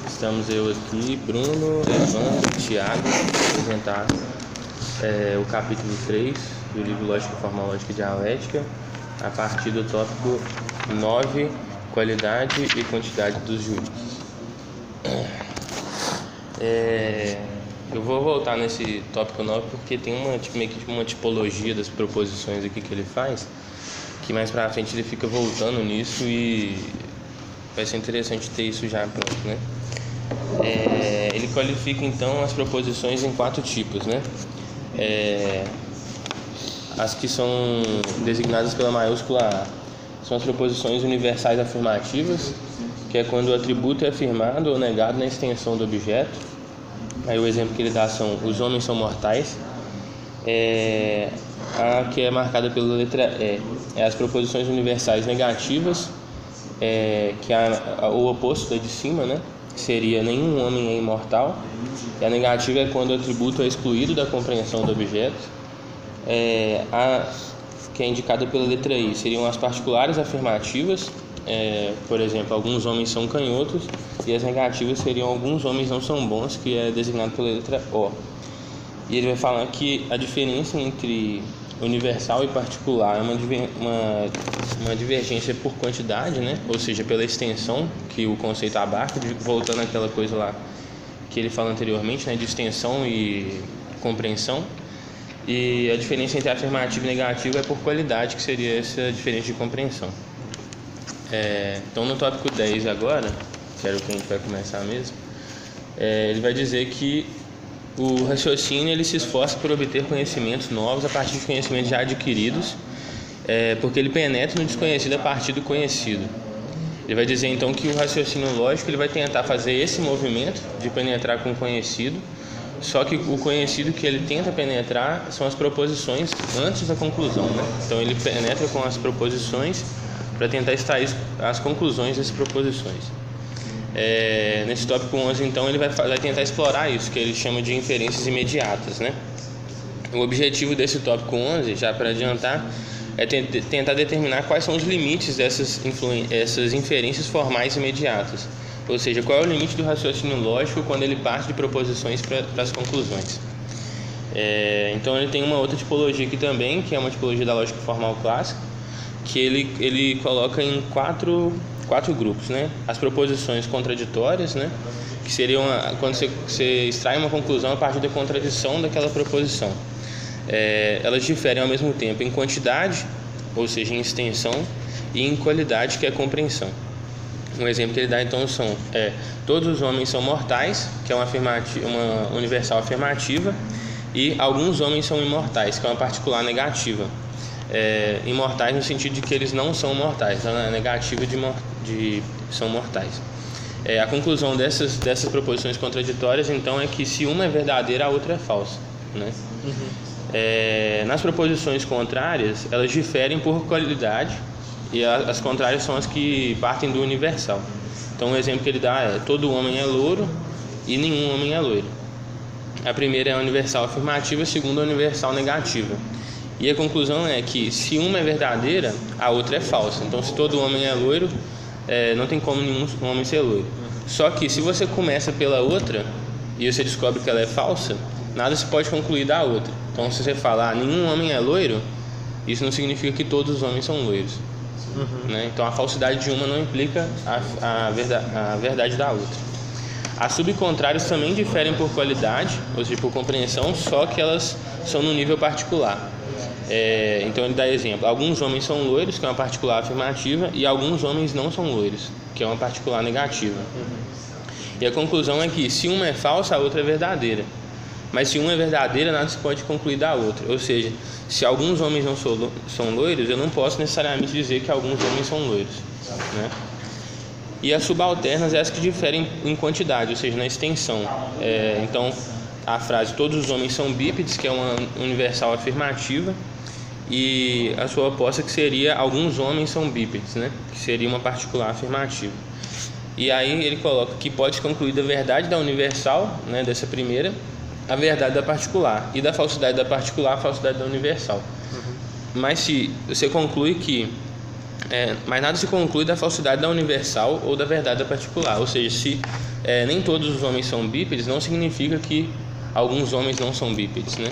Estamos eu aqui, Bruno, Evandro, Thiago, para apresentar o capítulo 3 do livro Lógica Formal, Lógica e Dialética, a partir do tópico 9, qualidade e quantidade dos juízes. Eu vou voltar nesse tópico 9 porque tem meio que uma tipologia das proposições aqui que ele faz, que mais pra frente ele fica voltando nisso e vai ser interessante ter isso já pronto, né? Ele qualifica então as proposições em 4 tipos, né? As que são designadas pela maiúscula A são as proposições universais afirmativas, que é quando o atributo é afirmado ou negado na extensão do objeto. Aí o exemplo que ele dá são: os homens são mortais. A que é marcada pela letra E é as proposições universais negativas, que é o oposto da de cima, né? Seria nenhum homem é imortal. E a negativa é quando o atributo é excluído da compreensão do objeto. A que é indicada pela letra I seriam as particulares afirmativas, por exemplo, alguns homens são canhotos, e as negativas seriam alguns homens não são bons, que é designado pela letra O. E ele vai falar que a diferença entre universal e particular é uma divergência por quantidade, né? Ou seja, pela extensão que o conceito abarca, voltando àquela coisa lá que ele falou anteriormente, né? De extensão e compreensão. E a diferença entre afirmativo e negativo é por qualidade, que seria essa diferença de compreensão. Então no tópico 10 agora, que era o que a gente vai começar mesmo, ele vai dizer que o raciocínio ele se esforça por obter conhecimentos novos a partir de conhecimentos já adquiridos, porque ele penetra no desconhecido a partir do conhecido. Ele vai dizer então que o raciocínio lógico ele vai tentar fazer esse movimento de penetrar com o conhecido, só que o conhecido que ele tenta penetrar são as proposições antes da conclusão, né? Então ele penetra com as proposições para tentar extrair as conclusões dessas proposições. Nesse tópico 11, então, ele vai tentar explorar isso, que ele chama de inferências imediatas, né? O objetivo desse tópico 11, já para adiantar, é tentar determinar quais são os limites dessas inferências formais imediatas. Ou seja, qual é o limite do raciocínio lógico quando ele parte de proposições para as conclusões. Então ele tem uma outra tipologia aqui também, que é uma tipologia da lógica formal clássica, que ele coloca em quatro grupos, né? As proposições contraditórias, né? Que seriam quando você extrai uma conclusão a partir da contradição daquela proposição. Elas diferem ao mesmo tempo em quantidade, ou seja, em extensão, e em qualidade, que é a compreensão. Um exemplo que ele dá então são todos os homens são mortais, que é uma universal afirmativa, e alguns homens são imortais, que é uma particular negativa. Imortais no sentido de que eles não são mortais, então a negativa de são mortais. A conclusão dessas proposições contraditórias então é que se uma é verdadeira, a outra é falsa, né? Nas proposições contrárias, elas diferem por qualidade, e as contrárias são as que partem do universal. Então o exemplo que ele dá é: todo homem é louro e nenhum homem é loiro. A primeira é a universal afirmativa, a segunda é a universal negativa. E a conclusão é que se uma é verdadeira, a outra é falsa. Então se todo homem é loiro, não tem como nenhum homem ser loiro. Só que se você começa pela outra e você descobre que ela é falsa, nada se pode concluir da outra. Então se você falar nenhum homem é loiro, isso não significa que todos os homens são loiros. Né? Então a falsidade de uma não implica a verdade da outra. As subcontrárias também diferem por qualidade, ou seja, por compreensão, só que elas são no nível particular. Então ele dá exemplo: alguns homens são loiros, que é uma particular afirmativa, e alguns homens não são loiros, que é uma particular negativa. E a conclusão é que se uma é falsa, a outra é verdadeira. Mas se uma é verdadeira, nada se pode concluir da outra. Ou seja, se alguns homens não são loiros, eu não posso necessariamente dizer que alguns homens são loiros, né? E as subalternas é as que diferem em quantidade, ou seja, na extensão. Então a frase todos os homens são bípedes, que é uma universal afirmativa, e a sua oposta que seria alguns homens são bípedes, né? Que seria uma particular afirmativa. E aí ele coloca que pode concluir da verdade da universal, né, dessa primeira, a verdade da particular, e da falsidade da particular, a falsidade da universal. Mas se você conclui que mas nada se conclui da falsidade da universal ou da verdade da particular. Ou seja, se nem todos os homens são bípedes, não significa que alguns homens não são bípedes, né?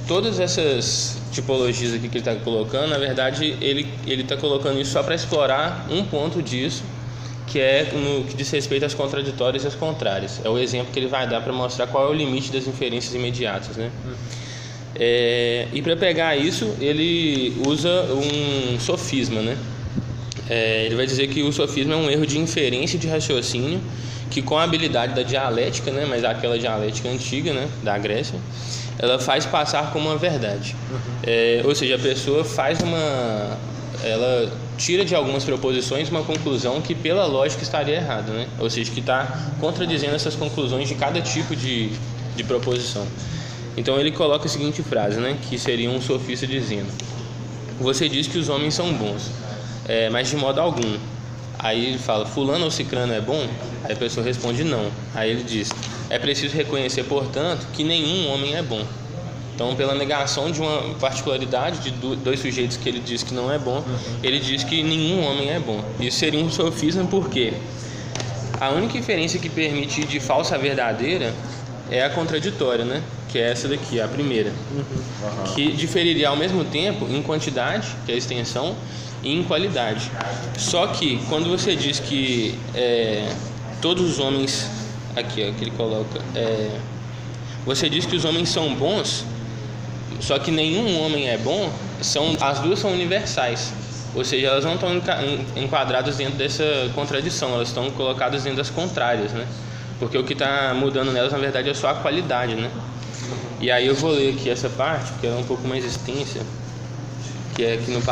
Todas essas tipologias aqui que ele está colocando, na verdade, ele está colocando isso só para explorar um ponto disso, que é no que diz respeito às contraditórias e às contrárias. É o exemplo que ele vai dar para mostrar qual é o limite das inferências imediatas, né? E para pegar isso, ele usa um sofisma, né? Ele vai dizer que o sofisma é um erro de inferência e de raciocínio que, com a habilidade da dialética, né, mas aquela dialética antiga, né, da Grécia, ela faz passar como uma verdade. Ou seja, a pessoa ela tira de algumas proposições uma conclusão que pela lógica estaria errada, né? Ou seja, que está contradizendo essas conclusões de cada tipo de proposição. Então ele coloca a seguinte frase, né, que seria um sofista dizendo: você diz que os homens são bons, mas de modo algum. Aí ele fala: fulano ou cicrano é bom? Aí a pessoa responde: não. Aí ele diz: é preciso reconhecer, portanto, que nenhum homem é bom. Então, pela negação de uma particularidade de dois sujeitos que ele diz que não é bom, ele diz que nenhum homem é bom. Isso seria um sofisma, porque a única inferência que permite ir de falsa a verdadeira é a contraditória, né? Que é essa daqui, a primeira, que diferiria ao mesmo tempo em quantidade, que é a extensão, e em qualidade. Só que quando você diz que todos os homens, aqui ó, que ele coloca, você diz que os homens são bons, só que nenhum homem é bom, as duas são universais. Ou seja, elas não estão enquadradas dentro dessa contradição, elas estão colocadas dentro das contrárias, né? Porque o que está mudando nelas, na verdade, é só a qualidade, né? E aí eu vou ler aqui essa parte, que é um pouco mais extensa, que é aqui no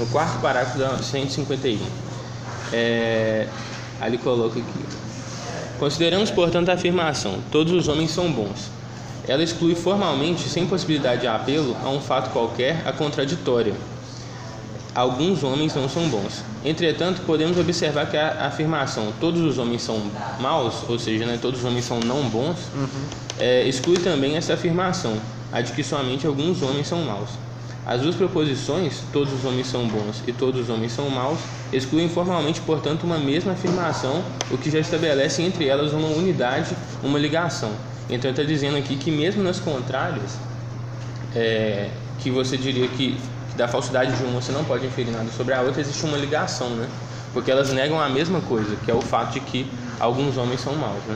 quarto parágrafo da 151. Aí ele coloca aqui: consideramos, portanto, a afirmação todos os homens são bons. Ela exclui formalmente, sem possibilidade de apelo a um fato qualquer, a contraditória: alguns homens não são bons. Entretanto, podemos observar que a afirmação todos os homens são maus, ou seja, né, todos os homens são não bons, exclui também essa afirmação, a de que somente alguns homens são maus. As duas proposições, todos os homens são bons e todos os homens são maus, excluem formalmente, portanto, uma mesma afirmação, o que já estabelece entre elas uma unidade, uma ligação. Então ele está dizendo aqui que mesmo nas contrárias, que você diria que da falsidade de uma você não pode inferir nada sobre a outra, existe uma ligação, né? Porque elas negam a mesma coisa, que é o fato de que alguns homens são maus, né?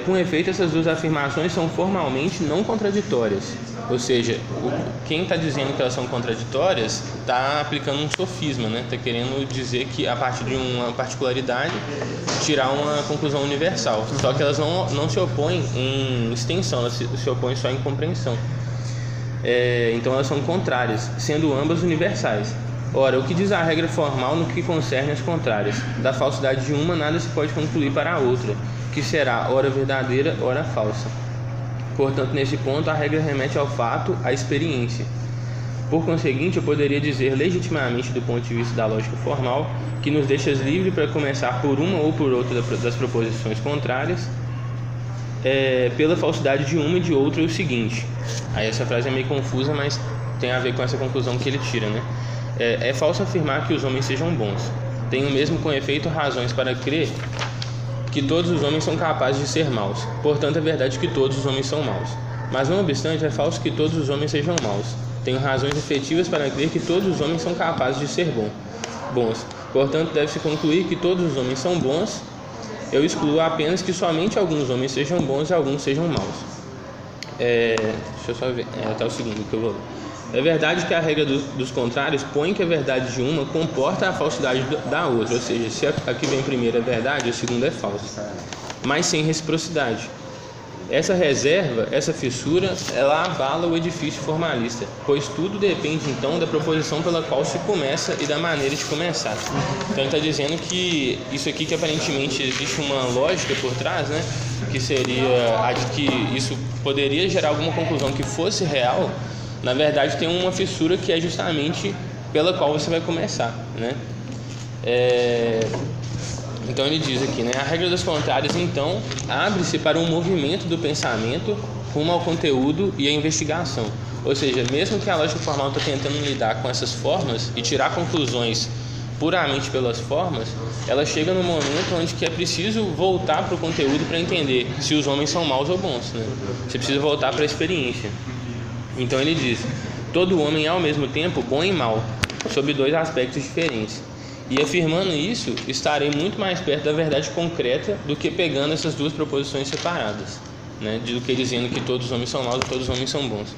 Com efeito, essas duas afirmações são formalmente não contraditórias. Ou seja, quem está dizendo que elas são contraditórias está aplicando um sofisma, né? Está querendo dizer que a partir de uma particularidade tirar uma conclusão universal. Só que elas não se opõem em extensão, elas se opõem só em compreensão. Então elas são contrárias, sendo ambas universais. Ora, o que diz a regra formal no que concerne as contrárias? Da falsidade de uma nada se pode concluir para a outra, que será ora verdadeira, ora falsa. Portanto, nesse ponto, a regra remete ao fato, à experiência. Por conseguinte, eu poderia dizer legitimamente, do ponto de vista da lógica formal, que nos deixa livre para começar por uma ou por outra das proposições contrárias, pela falsidade de uma e de outra, é o seguinte. Aí essa frase é meio confusa, mas tem a ver com essa conclusão que ele tira, né? É falso afirmar que os homens sejam bons. Tenho mesmo com efeito razões para crer que todos os homens são capazes de ser maus. Portanto, é verdade que todos os homens são maus. Mas não obstante, é falso que todos os homens sejam maus. Tenho razões efetivas para crer que todos os homens são capazes de ser bons. Portanto, deve-se concluir que todos os homens são bons. Eu excluo apenas que somente alguns homens sejam bons e alguns sejam maus. Deixa eu só ver. Até o segundo que eu vou ler. É verdade que a regra dos contrários põe que a verdade de uma comporta a falsidade da outra. Ou seja, se a que vem primeiro é verdade, a segunda é falsa. Mas sem reciprocidade. Essa reserva, essa fissura, ela abala o edifício formalista, pois tudo depende então da proposição pela qual se começa e da maneira de começar. Então ele está dizendo que isso aqui, que aparentemente existe uma lógica por trás, né, que seria a de que isso poderia gerar alguma conclusão que fosse real, na verdade tem uma fissura que é justamente pela qual você vai começar, né? Então ele diz aqui, né? A regra das contrárias, então, abre-se para um movimento do pensamento rumo ao conteúdo e à investigação. Ou seja, mesmo que a lógica formal está tentando lidar com essas formas e tirar conclusões puramente pelas formas, ela chega no momento onde que é preciso voltar para o conteúdo para entender se os homens são maus ou bons, né? Você precisa voltar para a experiência. Então ele diz: todo homem é ao mesmo tempo bom e mau, sob dois aspectos diferentes. E afirmando isso, estarei muito mais perto da verdade concreta do que pegando essas duas proposições separadas, né? Do que dizendo que todos os homens são maus e todos os homens são bons.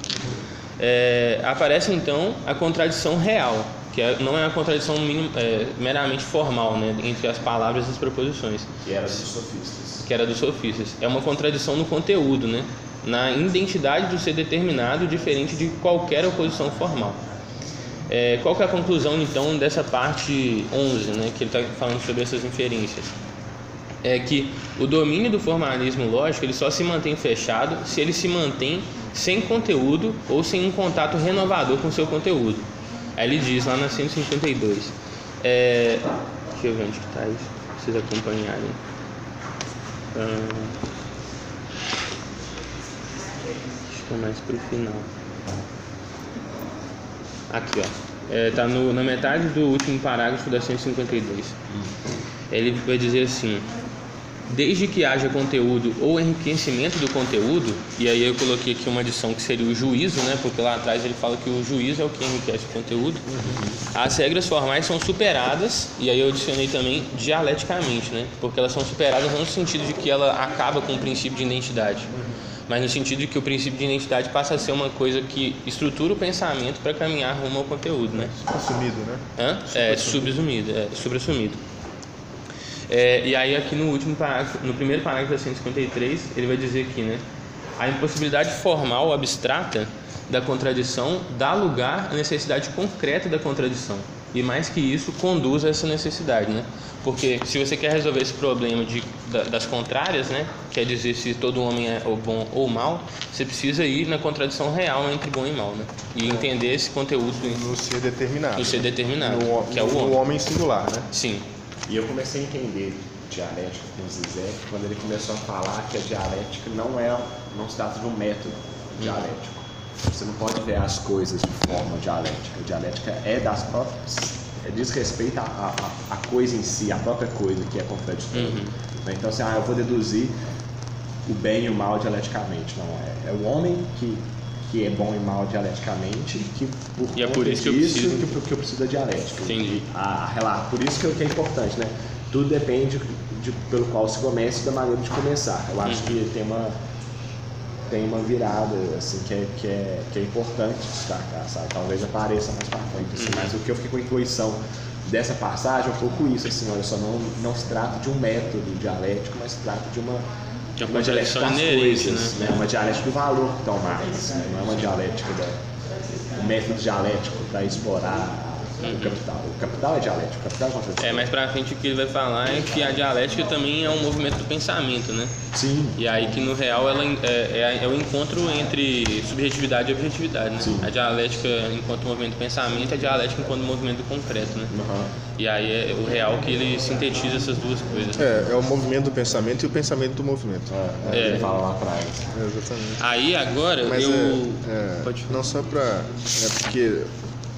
Aparece então a contradição real, que não é uma contradição meramente formal, né, entre as palavras e as proposições. Que era dos sofistas. Que era dos sofistas. É uma contradição no conteúdo, né, na identidade do ser determinado, diferente de qualquer oposição formal. Qual que é a conclusão então dessa parte 11, né, que ele está falando sobre essas inferências? É que o domínio do formalismo lógico ele só se mantém fechado se ele se mantém sem conteúdo ou sem um contato renovador com o seu conteúdo. Aí ele diz lá na 152, deixa eu ver onde que está isso, pra vocês acompanharem. Acho que é mais pro final. Aqui, ó. Tá na metade do último parágrafo da 152. Ele vai dizer assim: desde que haja conteúdo ou enriquecimento do conteúdo, e aí eu coloquei aqui uma adição que seria o juízo, né? Porque lá atrás ele fala que o juízo é o que enriquece o conteúdo. As regras formais são superadas, e aí eu adicionei também dialeticamente, né? Porque elas são superadas não no sentido de que ela acaba com o princípio de identidade, mas no sentido de que o princípio de identidade passa a ser uma coisa que estrutura o pensamento para caminhar rumo ao conteúdo, né? Assumido, né? Subassumido. E aí aqui no último parágrafo, no primeiro parágrafo da 153, ele vai dizer aqui, né? A impossibilidade formal abstrata da contradição dá lugar à necessidade concreta da contradição. E mais que isso, conduz a essa necessidade, né? Porque se você quer resolver esse problema das contrárias, né? Quer dizer se todo homem é ou bom ou mal, você precisa ir na contradição real entre bom e mal, né? E entender esse conteúdo no ser determinado. No ser determinado, que é o homem singular, né? Sim. E eu comecei a entender dialética com o Zizek quando ele começou a falar que a dialética não se trata de um método dialético. Você não pode ver as coisas de forma dialética. A dialética diz respeito à coisa em si, à própria coisa que é contraditória. Então assim, eu vou deduzir o bem e o mal dialeticamente. Não, é o homem que é bom e mal dialeticamente, que por isso que eu preciso da dialética. Entendi. Por isso que é importante, né? Tudo depende pelo qual se começa e da maneira de começar. Eu acho que tem uma virada assim, que é importante destacar, sabe? Talvez apareça mais para frente, assim, mas o que eu fiquei com a intuição dessa passagem é um pouco isso, assim, olha só, não se trata de um método dialético, mas se trata de uma dialética das coisas, né? Uma dialética do valor que estão mais, né? Não é uma dialética do método dialético para explorar o capital. O capital é dialético, o capital é contraditório. Mais pra frente o que ele vai falar é que a dialética também é um movimento do pensamento, né? Sim. E aí que no real ela é o encontro entre subjetividade e objetividade, né? Sim. A dialética enquanto movimento do pensamento e a dialética enquanto movimento concreto, né? E aí é o real que ele sintetiza essas duas coisas. É o movimento do pensamento e o pensamento do movimento. Ele fala lá atrás. Exatamente. Aí agora Mas Pode falar. não só para... porque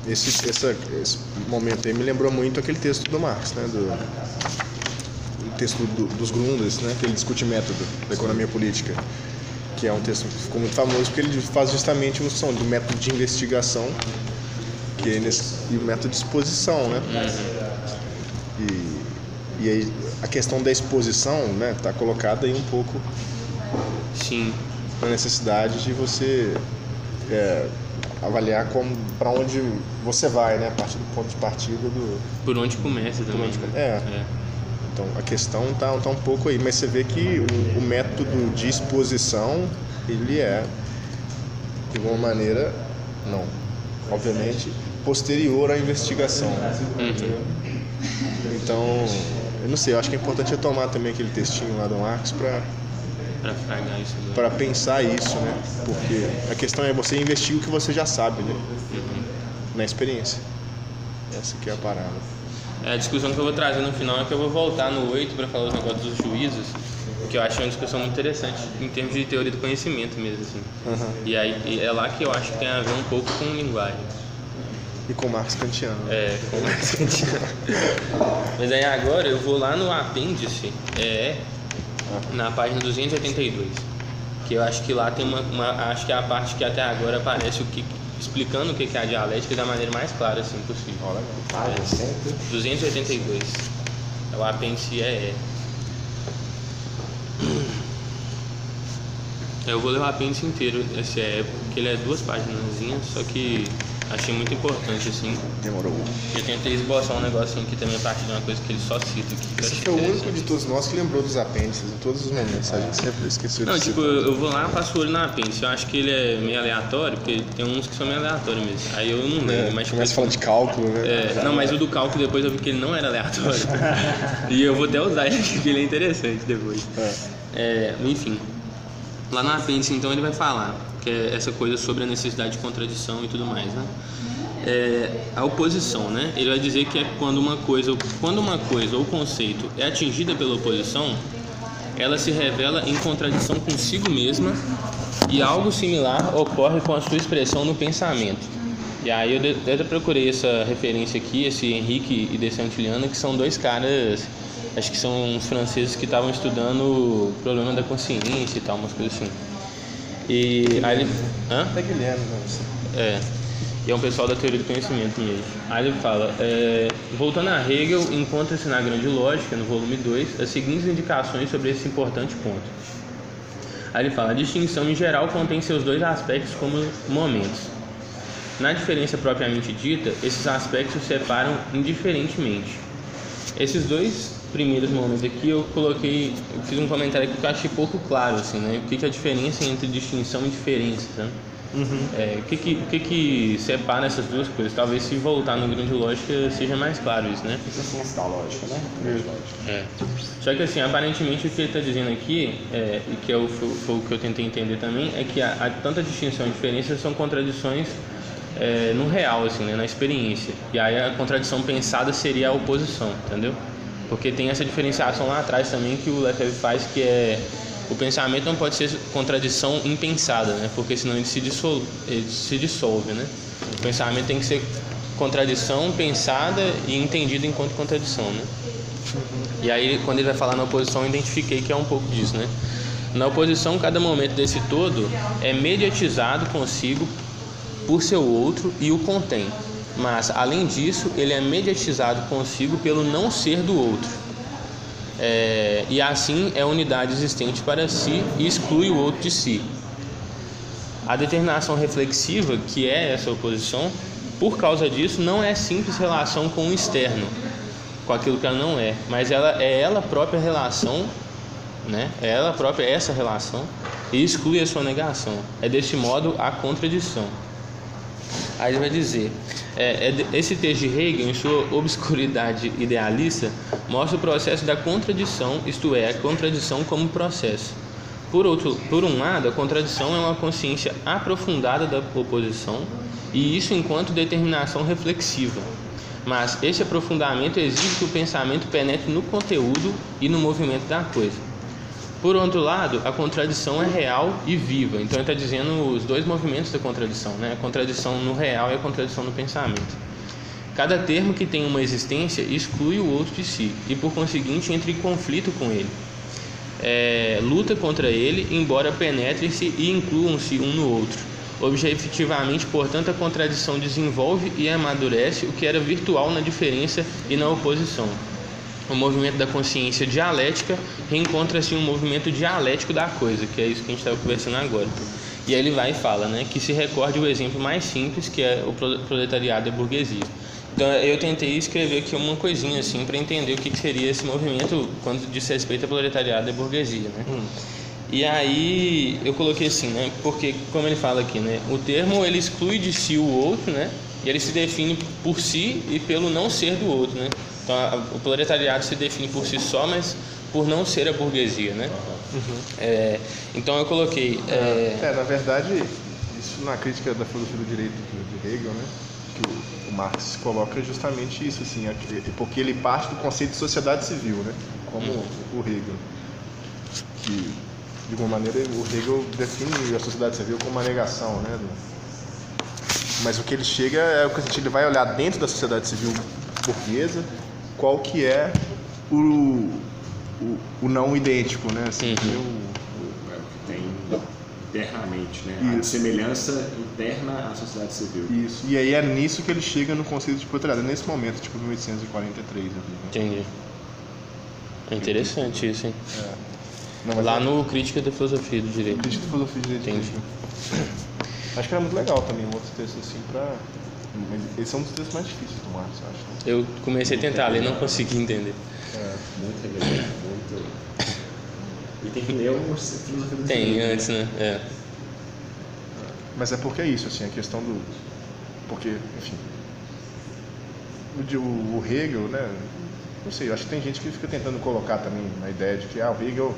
esse momento aí me lembrou muito aquele texto do Marx, né? O texto dos Grundes, né? Que ele discute método da economia política, que é um texto que ficou muito famoso porque ele faz justamente a função do método de investigação e o método de exposição, né? E aí a questão da exposição, né? Está colocada aí um pouco. Sim. Na necessidade de você avaliar para onde você vai, né? A partir do ponto de partida por onde começa também. Então a questão tá um pouco aí, mas você vê que o método de exposição ele é de alguma maneira, não, obviamente, posterior à investigação. Então, eu não sei, eu acho que é importante retomar também aquele textinho lá do Marx para pensar isso, né? Porque a questão é você investir o que você já sabe, né? Na experiência. Essa que é a parada. A discussão que eu vou trazer no final é que eu vou voltar no 8 para falar os negócios dos juízos, que eu achei uma discussão muito interessante em termos de teoria do conhecimento mesmo, assim. E aí é lá que eu acho que tem a ver um pouco com linguagem. E com Marx kantiano. Com Marx kantiano. Mas aí agora eu vou lá no apêndice, na página 282, que eu acho que lá tem acho que é a parte que até agora aparece explicando o que é a dialética da maneira mais clara assim possível. 282. É o apêndice Eu vou ler o apêndice inteiro, esse porque ele é 2 páginazinhas, só que achei muito importante assim. Demorou. Eu tentei esboçar um negocinho aqui também a partir de uma coisa que ele só cita aqui. Esse foi o único de todos nós que lembrou dos apêndices em todos os momentos. A gente sempre esqueceu disso. Não, tipo, eu vou lá, passo o olho no apêndice. Eu acho que ele é meio aleatório, porque tem uns que são meio aleatórios mesmo. Aí eu não lembro, mas começa falando de cálculo, né? Não, mas o do cálculo depois eu vi que ele não era aleatório. E eu vou até usar ele aqui, porque ele é interessante depois. Enfim, lá no apêndice então ele vai falar que é essa coisa sobre a necessidade de contradição e tudo mais, né? A oposição, né? Ele vai dizer que é quando uma coisa ou conceito é atingida pela oposição, ela se revela em contradição consigo mesma e algo similar ocorre com a sua expressão no pensamento. E aí eu até procurei essa referência aqui, esse Henrique e de Santillana, que são 2 caras, acho que são uns franceses que estavam estudando o problema da consciência e tal, umas coisas assim. E aí ele... É Guilherme, né? E é um pessoal da teoria do conhecimento mesmo. Aí ele fala, voltando a Hegel, encontra-se na Grande Lógica, no volume 2, as seguintes indicações sobre esse importante ponto. Aí ele fala, a distinção em geral contém seus 2 aspectos como momentos. Na diferença propriamente dita, esses aspectos se separam indiferentemente. Esses 2 primeiros momentos aqui eu fiz um comentário aqui que eu achei pouco claro, assim, né? O que é a diferença entre distinção e diferença, né? O que separa essas 2 coisas? Talvez se voltar no Grande Lógica seja mais claro isso, né? Isso é ciência da lógica, né? Só que assim, aparentemente o que ele está dizendo aqui, e que foi o que eu tentei entender também, é que tanto a distinção e a diferença são contradições no real, assim, né? Na experiência. E aí a contradição pensada seria a oposição, entendeu? Porque tem essa diferenciação lá atrás também que o Lefebvre faz, que o pensamento não pode ser contradição impensada, né? Porque senão ele se dissolve, né? O pensamento tem que ser contradição pensada e entendida enquanto contradição, né? E aí quando ele vai falar na oposição eu identifiquei que é um pouco disso, né? Na oposição, cada momento desse todo é mediatizado consigo por seu outro e o contém. Mas, além disso, ele é mediatizado consigo pelo não ser do outro. E assim é unidade existente para si e exclui o outro de si. A determinação reflexiva, que é essa oposição, por causa disso, não é simples relação com o externo, com aquilo que ela não é, mas ela é ela própria relação, né? É ela própria essa relação e exclui a sua negação. É desse modo a contradição. Aí ele vai dizer, esse texto de Hegel, em sua obscuridade idealista, mostra o processo da contradição, isto é, a contradição como processo. Por um lado, a contradição é uma consciência aprofundada da oposição, e isso enquanto determinação reflexiva. Mas esse aprofundamento exige que o pensamento penetre no conteúdo e no movimento da coisa. Por outro lado, a contradição é real e viva. Então ele está dizendo os 2 movimentos da contradição, né? A contradição no real e a contradição no pensamento. Cada termo que tem uma existência exclui o outro de si e, por conseguinte, entra em conflito com ele. Luta contra ele, embora penetrem-se e incluam-se um no outro. Objetivamente, portanto, a contradição desenvolve e amadurece o que era virtual na diferença e na oposição. O movimento da consciência dialética reencontra-se um movimento dialético da coisa, que é isso que a gente estava conversando agora. E aí ele vai e fala, né, que se recorde o exemplo mais simples, que é o proletariado e a burguesia. Então eu tentei escrever aqui uma coisinha assim para entender o que seria esse movimento quando diz respeito ao proletariado e à burguesia, né? E aí eu coloquei assim, né, porque como ele fala aqui, né, o termo ele exclui de si o outro, né, e ele se define por si e pelo não ser do outro, né? Então o proletariado se define por si só, mas por não ser a burguesia, né? Então eu coloquei... na verdade, isso na crítica da filosofia do direito de Hegel, né? que o Marx coloca é justamente isso, assim, porque ele parte do conceito de sociedade civil, né? Como o Hegel, que de alguma maneira o Hegel define a sociedade civil como uma negação, né? Mas o que ele chega é o que ele vai olhar dentro da sociedade civil burguesa, qual que é o não idêntico, né? Assim, o que tem internamente, né? A semelhança interna à sociedade civil. Isso. E aí é nisso que ele chega no conceito de proletariado, nesse momento, tipo 1843. Entendi. É interessante isso, hein? Não, lá no Crítica da Filosofia do Direito. Crítica da Filosofia do Direito. Entendi. Acho que era muito legal também um outro texto assim pra... Esse é um dos textos mais difíceis do Marx, eu acho. Né? Eu comecei a tentar ler e não consegui entender. Muito relevante, muito... E tem que ler o Filosofia do Direito. Tem, antes, né? Mas é porque é isso, assim, a questão do... Porque, enfim... O Hegel, né? Não sei, eu acho que tem gente que fica tentando colocar também a ideia de que o Hegel...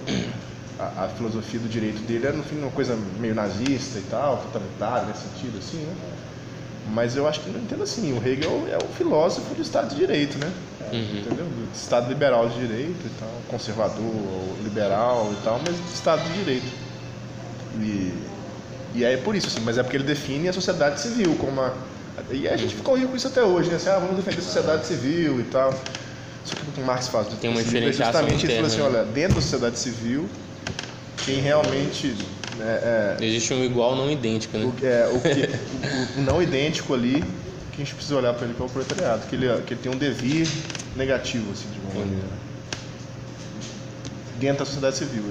A filosofia do direito dele era, no fim, uma coisa meio nazista e tal, totalitária nesse sentido, assim, né? Mas eu acho que não entendo assim. O Hegel é um filósofo do Estado de Direito, né? Entendeu? Do Estado liberal de direito e tal, conservador, liberal e tal, mas do Estado de Direito. E é por isso, assim, mas é porque ele define a sociedade civil como uma... E a gente ficou rico com isso até hoje, né? Assim, vamos defender a sociedade civil e tal. Só que o que o Marx faz tem uma diferenciação justamente interna, ele fala assim, olha, dentro da sociedade civil, quem realmente... existe um igual não idêntico, né? O não idêntico ali, que a gente precisa olhar para ele, que é o proletariado, que ele tem um devir negativo, assim, de uma maneira. Dentro da sociedade civil.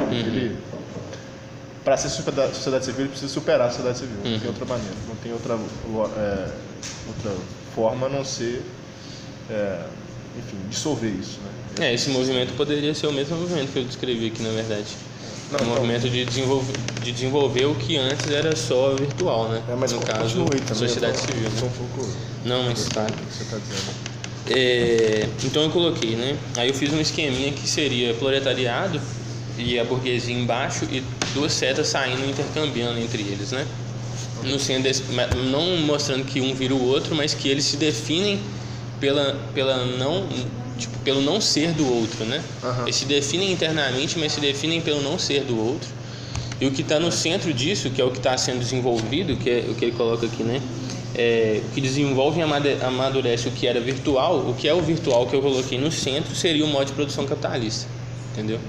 Para ser sociedade civil, ele precisa superar a sociedade civil. Não tem outra maneira, não tem outra forma a não ser, enfim, dissolver isso, né? Esse movimento poderia ser o mesmo movimento que eu descrevi aqui, na verdade. Um movimento de desenvolver o que antes era só virtual, né? Mas no caso, sociedade civil. Né? Não, mas tá. Você está dizendo. Então eu coloquei, né? Aí eu fiz um esqueminha que seria proletariado e a burguesia embaixo e duas setas saindo, intercambiando entre eles, né? Não mostrando que um vira o outro, mas que eles se definem pelo não ser do outro, né? Eles se definem internamente, mas se definem pelo não ser do outro. E o que está no centro disso, que é o que está sendo desenvolvido, que é o que ele coloca aqui, né? O que desenvolve e amadurece o que era virtual, o que é o virtual que eu coloquei no centro seria o modo de produção capitalista, entendeu?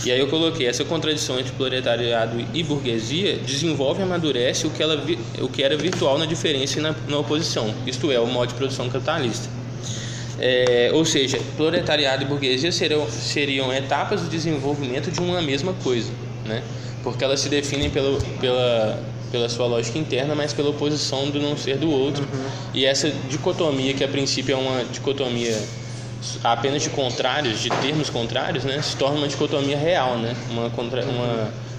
E aí eu coloquei essa contradição entre proletariado e burguesia desenvolve e amadurece o que era virtual na diferença e na oposição, isto é, o modo de produção capitalista. Ou seja, proletariado e burguesia seriam etapas do desenvolvimento de uma mesma coisa, né? Porque elas se definem pela sua lógica interna, mas pela oposição do não ser do outro. E essa dicotomia, que a princípio é uma dicotomia apenas de contrários, de termos contrários, né? Se torna uma dicotomia real, né? Uma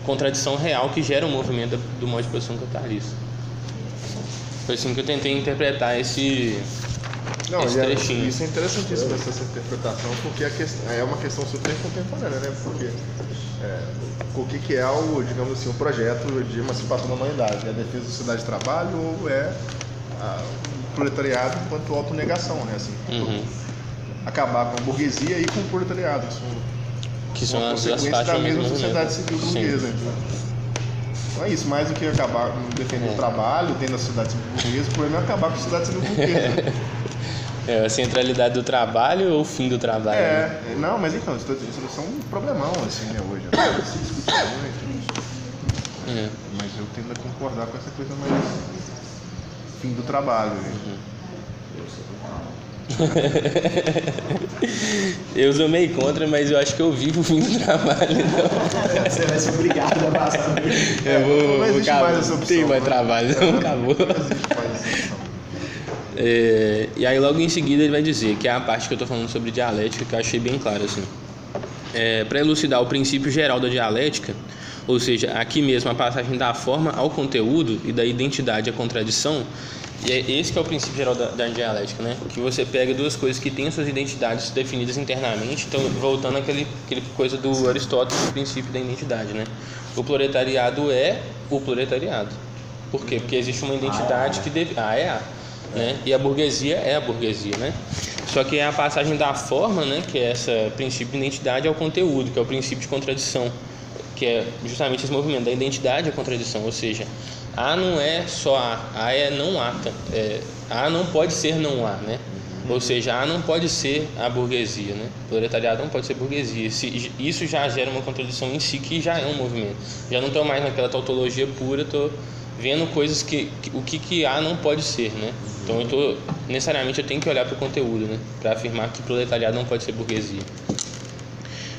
contradição real que gera um movimento do modo de produção capitalista. Foi assim que eu tentei interpretar esse trechinho. Isso é interessantíssimo, essa interpretação, porque é uma questão super contemporânea, né? Porque o que é digamos assim, o projeto de emancipação da humanidade? É a defesa da sociedade de trabalho ou é o proletariado enquanto autonegação, né? Assim, acabar com a burguesia e com o proletariado, que são as consequências faixas da mesma sociedade civil burguesa. Não é isso, mais do que acabar defender o trabalho dentro da sociedade civil burguesa, o problema é acabar com a sociedade civil burguesa. A centralidade do trabalho ou o fim do trabalho? Não, mas então, isso é um problemão, assim, né, hoje. Se discute muito, mas eu tendo a concordar com essa coisa mais fim do trabalho. Eu sou meio contra, mas eu acho que eu vivo o fim do trabalho, então... Você vai ser obrigado a passar. Não existe mais essa opção. Tem mais trabalho, não acabou. Não existe mais essa opção. E aí logo em seguida ele vai dizer, que é a parte que eu estou falando sobre dialética, que eu achei bem claro assim. Para elucidar o princípio geral da dialética, ou seja, aqui mesmo a passagem da forma ao conteúdo e da identidade à contradição, e esse que é o princípio geral da dialética, né? Que você pega duas coisas que têm suas identidades definidas internamente, então voltando àquele coisa do Aristóteles, o princípio da identidade, né? O proletariado é o proletariado. Por quê? Porque existe uma identidade que deve... né? E a burguesia é a burguesia, né? Só que é a passagem da forma, né, que é esse princípio de identidade, ao conteúdo, que é o princípio de contradição, que é justamente esse movimento da identidade à contradição, ou seja, A não é só A é não A, A não pode ser não A, né? Ou seja, A não pode ser a burguesia, né? Proletariado não pode ser burguesia. Isso já gera uma contradição em si, que já é um movimento. Já não estou mais naquela tautologia pura, estou vendo coisas o que A não pode ser, né? Então necessariamente eu tenho que olhar para o conteúdo, né? Para afirmar que proletariado não pode ser burguesia.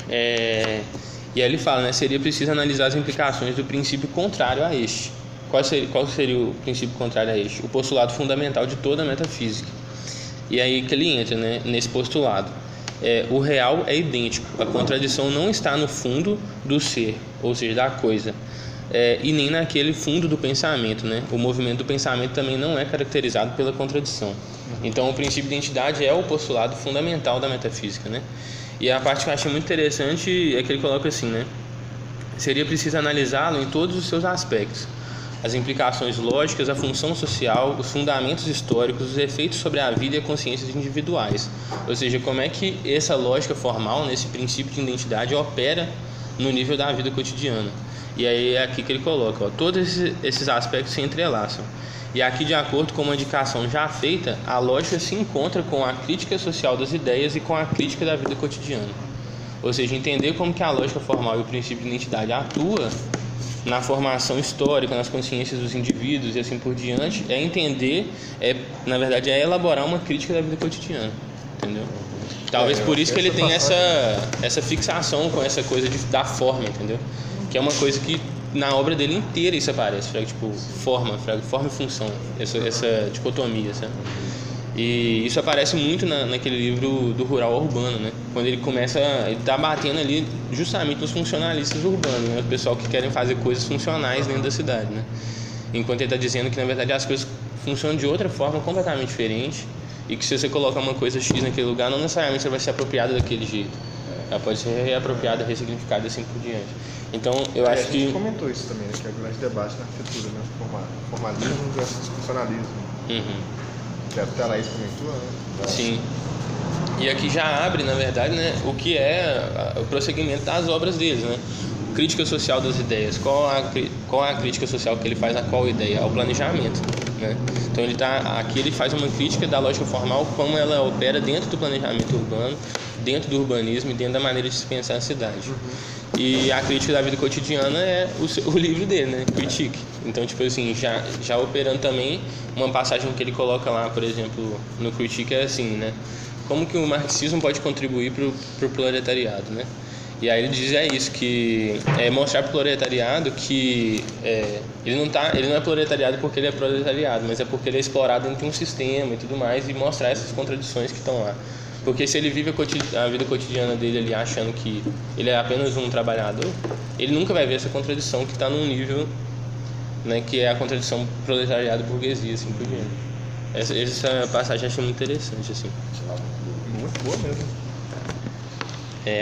E aí ele fala, né? Seria preciso analisar as implicações do princípio contrário a este. Qual seria o princípio contrário a este? O postulado fundamental de toda a metafísica. E aí que ele entra, né, nesse postulado. O real é idêntico. A contradição não está no fundo do ser, ou seja, da coisa, e nem naquele fundo do pensamento, né? O movimento do pensamento também não é caracterizado pela contradição. Então, o princípio de identidade é o postulado fundamental da metafísica, né? E a parte que eu achei muito interessante é que ele coloca assim, né? Seria preciso analisá-lo em todos os seus aspectos. As implicações lógicas, a função social, os fundamentos históricos, os efeitos sobre a vida e a consciência individuais. Ou seja, como é que essa lógica formal, nesse princípio de identidade, opera no nível da vida cotidiana. E aí é aqui que ele coloca, todos esses aspectos se entrelaçam. E aqui, de acordo com uma indicação já feita, a lógica se encontra com a crítica social das ideias e com a crítica da vida cotidiana. Ou seja, entender como que a lógica formal e o princípio de identidade atua na formação histórica, nas consciências dos indivíduos e assim por diante, é entender, na verdade, é elaborar uma crítica da vida cotidiana, entendeu? Talvez por isso que ele tem essa fixação com essa coisa da forma, entendeu? Que é uma coisa que na obra dele inteira isso aparece, tipo, forma e função, essa dicotomia, sabe? E isso aparece muito naquele livro do Rural ao Urbano, né? Quando ele tá batendo ali justamente nos funcionalistas urbanos, né? O pessoal que querem fazer coisas funcionais dentro da cidade, né? Enquanto ele está dizendo que, na verdade, as coisas funcionam de outra forma completamente diferente e que se você colocar uma coisa X naquele lugar, não necessariamente ela vai ser apropriada daquele jeito. Ela pode ser reapropriada, ressignificada e assim por diante. Então, eu acho que... A gente comentou isso também, né? Que é o grande debate na arquitetura, né? Formalismo versus funcionalismo. Até a Laís comentou, né? Sim. E aqui já abre, na verdade, né, o que é o prosseguimento das obras deles, né? Crítica social das ideias. Qual a crítica social que ele faz a qual ideia? Ao planejamento, né? Então aqui ele faz uma crítica da lógica formal, como ela opera dentro do planejamento urbano, dentro do urbanismo e dentro da maneira de se pensar a cidade. E a crítica da vida cotidiana é o livro dele, né? Critique. Então, tipo assim, já operando também uma passagem que ele coloca lá, por exemplo, no Critique é assim, né? Como que o marxismo pode contribuir para o proletariado, né? E aí ele diz isso, que mostrar para o proletariado que ele não é proletariado porque ele é proletariado, mas é porque ele é explorado dentro de um sistema e tudo mais, e mostrar essas contradições que estão lá. Porque se ele vive a vida cotidiana dele ali achando que ele é apenas um trabalhador, ele nunca vai ver essa contradição que está num nível, né, que é a contradição proletariado-burguesia, assim por diante. Essa passagem eu achei muito interessante, assim. Muito boa mesmo.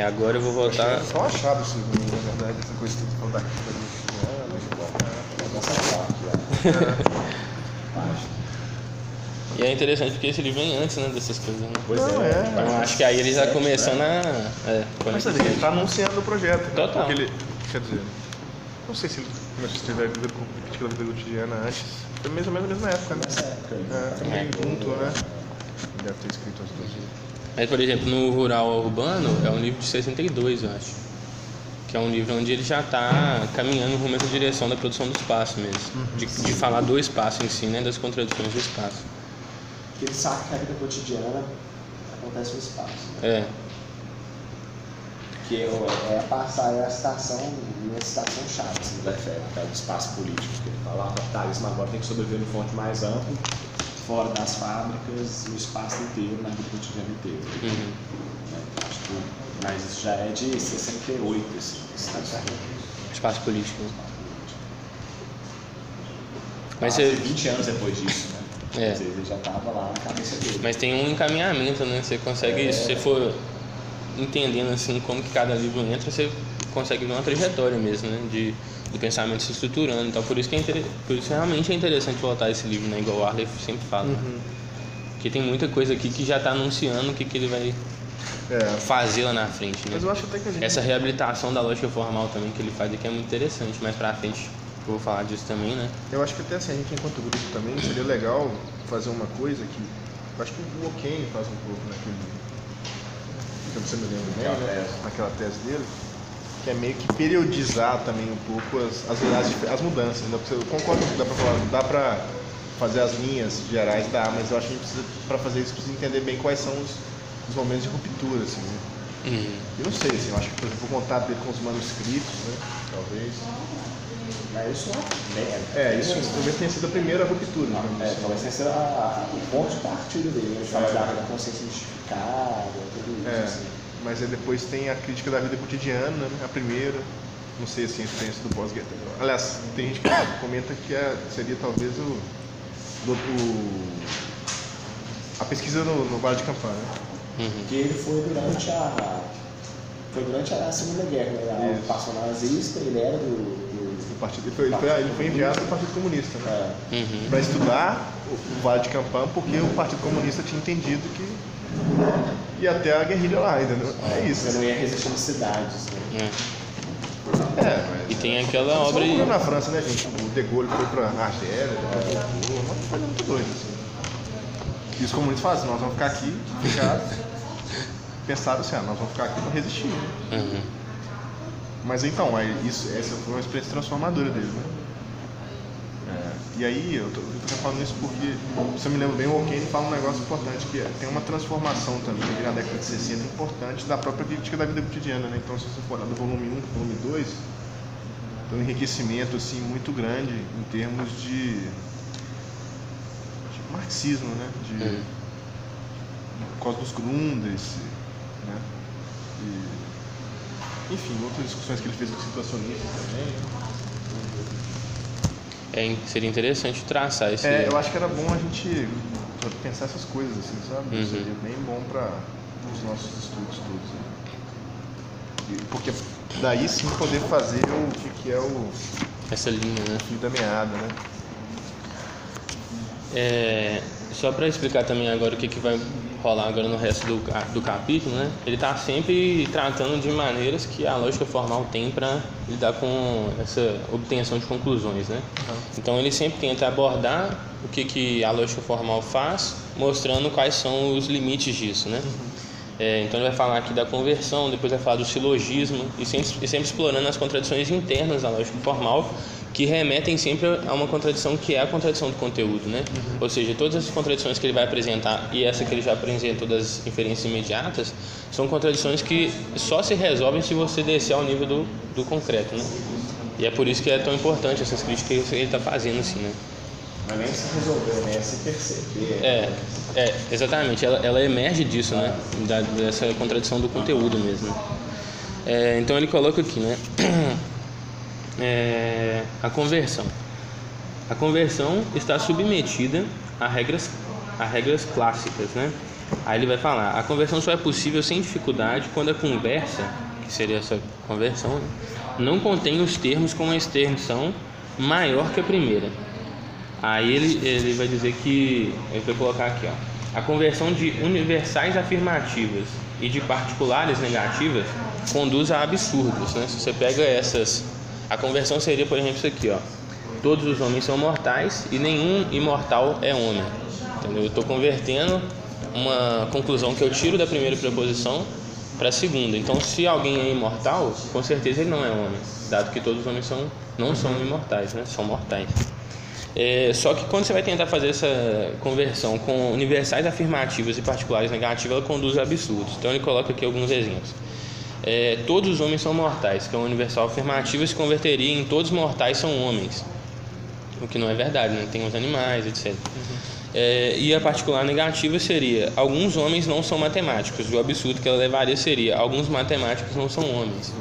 Agora eu vou voltar... Só achado isso, na verdade, essa coisa que você falou daqui. E é interessante porque esse livro vem antes, né, dessas coisas, né? Pois Então acho que aí ele já começando Mas ele está anunciando o projeto. Total. Porque ele, quer dizer, não sei se ele estiver vivendo com crítica da vida cotidiana antes. Foi mais ou menos na mesma época, né? Também junto, né? Deve ter escrito as duas. Mas, por exemplo, no Rural ao Urbano é um livro de 62, eu acho. Que é um livro onde ele já está caminhando rumo a essa direção da produção do espaço mesmo. De falar do espaço em si, né? Das contradições do espaço. Porque ele sabe que a vida cotidiana acontece no espaço. Que é a citação chave assim, do Lefebvre, que é o espaço político. Que ele fala, o capitalismo agora tem que sobreviver no fronte mais amplo, fora das fábricas, no espaço inteiro, na vida cotidiana inteira. Mas isso já é de 68, esse espaço político. Mas 20 anos depois disso, né? Às vezes ele já estava lá na cabeça dele. Mas tem um encaminhamento, né? Você consegue, se você for entendendo assim como que cada livro entra, você consegue ver uma trajetória mesmo, né? Do pensamento se estruturando. Então por isso realmente é interessante voltar esse livro, né? Igual o Arley sempre fala. Porque tem muita coisa aqui que já está anunciando o que ele vai fazer lá na frente, né? Mas eu acho até que a gente... Essa reabilitação da lógica formal também que ele faz aqui é muito interessante. Mais pra frente eu vou falar disso também, né? Eu acho que até assim, a gente enquanto grupo também seria legal fazer uma coisa que... Eu acho que o Okane faz um pouco naquele... Que você me lembra bem, né? Naquela tese dele. Que é meio que periodizar também um pouco as mudanças. Né? Eu concordo que dá pra falar, dá pra fazer as linhas gerais, dá, mas eu acho que a gente precisa, pra fazer isso, precisa entender bem quais são os momentos de ruptura, assim, né? Eu não sei, assim, eu acho que, por exemplo, o contato dele com os manuscritos, né? Talvez. Mas isso isso talvez tenha sido a primeira ruptura. Talvez tenha sido o ponto de partida dele, né? Da consciência mistificada, tudo isso. Assim. Mas aí depois tem a crítica da vida cotidiana, né? A primeira. Não sei assim, a experiência do pós-guerra. Aliás, tem gente que comenta que seria talvez a pesquisa no Vale de Campana. Né? Que ele foi durante a Segunda Guerra, né? A ocupação nazista, ele era do partido. Ele foi enviado do Partido Comunista, né? Para estudar o Vale de Campana, porque o Partido Comunista tinha entendido que ia até a guerrilha lá, entendeu? É isso. Você não ia resistir nas cidades, né? Mas... E tem aquela obra aí. Na França, né, gente? O De Gaulle foi pra Argélia, uma coisa muito doida, assim. E os comunistas falam assim, nós vamos ficar aqui, pensaram assim, nós vamos ficar aqui para resistir. Mas então, essa foi uma experiência transformadora dele, né? E aí, eu tô falando isso porque, se eu me lembro bem, o Okane fala um negócio importante, que tem uma transformação também, na década de 60, importante, da própria crítica da vida cotidiana, né? Então, se você for lá do volume 1 para o volume 2, tem um enriquecimento, assim, muito grande em termos de marxismo, né? Por causa dos Grundes, né? Enfim, outras discussões que ele fez com situacionistas também. Seria interessante traçar esse... eu acho que era bom a gente pensar essas coisas, assim, sabe? Seria bem bom para os nossos estudos todos. Né? Porque daí sim poder fazer o que é essa linha, né? Fio da meada, né? Só para explicar também agora o que vai rolar agora no resto do capítulo, né? Ele está sempre tratando de maneiras que a lógica formal tem para lidar com essa obtenção de conclusões, né? Então ele sempre tenta abordar o que a lógica formal faz, mostrando quais são os limites disso, né? Então ele vai falar aqui da conversão, depois vai falar do silogismo e sempre explorando as contradições internas da lógica formal, que remetem sempre a uma contradição que é a contradição do conteúdo, né? Ou seja, todas as contradições que ele vai apresentar e essa que ele já apresentou das inferências imediatas são contradições que só se resolvem se você descer ao nível do concreto, né? E é por isso que é tão importante essas críticas que ele está fazendo, assim, né? Mas nem se resolver, né? É se perceber. Exatamente. Ela emerge disso, né? Dessa contradição do conteúdo mesmo. Então ele coloca aqui, né? A conversão. A conversão está submetida a regras clássicas, né? Aí ele vai falar: a conversão só é possível sem dificuldade quando a conversa, que seria essa conversão, né, não contém os termos com uma extensão maior que a primeira. Aí ele vai dizer que, ele vai colocar aqui, ó, a conversão de universais afirmativas e de particulares negativas conduz a absurdos, né? Se você pega a conversão seria, por exemplo, isso aqui, ó: todos os homens são mortais e nenhum imortal é homem. Entendeu? Eu estou convertendo uma conclusão que eu tiro da primeira preposição para a segunda. Então, se alguém é imortal, com certeza ele não é homem, dado que todos os homens não são imortais, né? São mortais. Só que quando você vai tentar fazer essa conversão com universais afirmativas e particulares negativas, ela conduz a absurdos. Então ele coloca aqui alguns exemplos. Todos os homens são mortais, que é uma universal afirmativa, se converteria em todos os mortais são homens, o que não é verdade, né? Tem os animais, etc. E a particular negativa seria: alguns homens não são matemáticos. O absurdo que ela levaria seria: alguns matemáticos não são homens.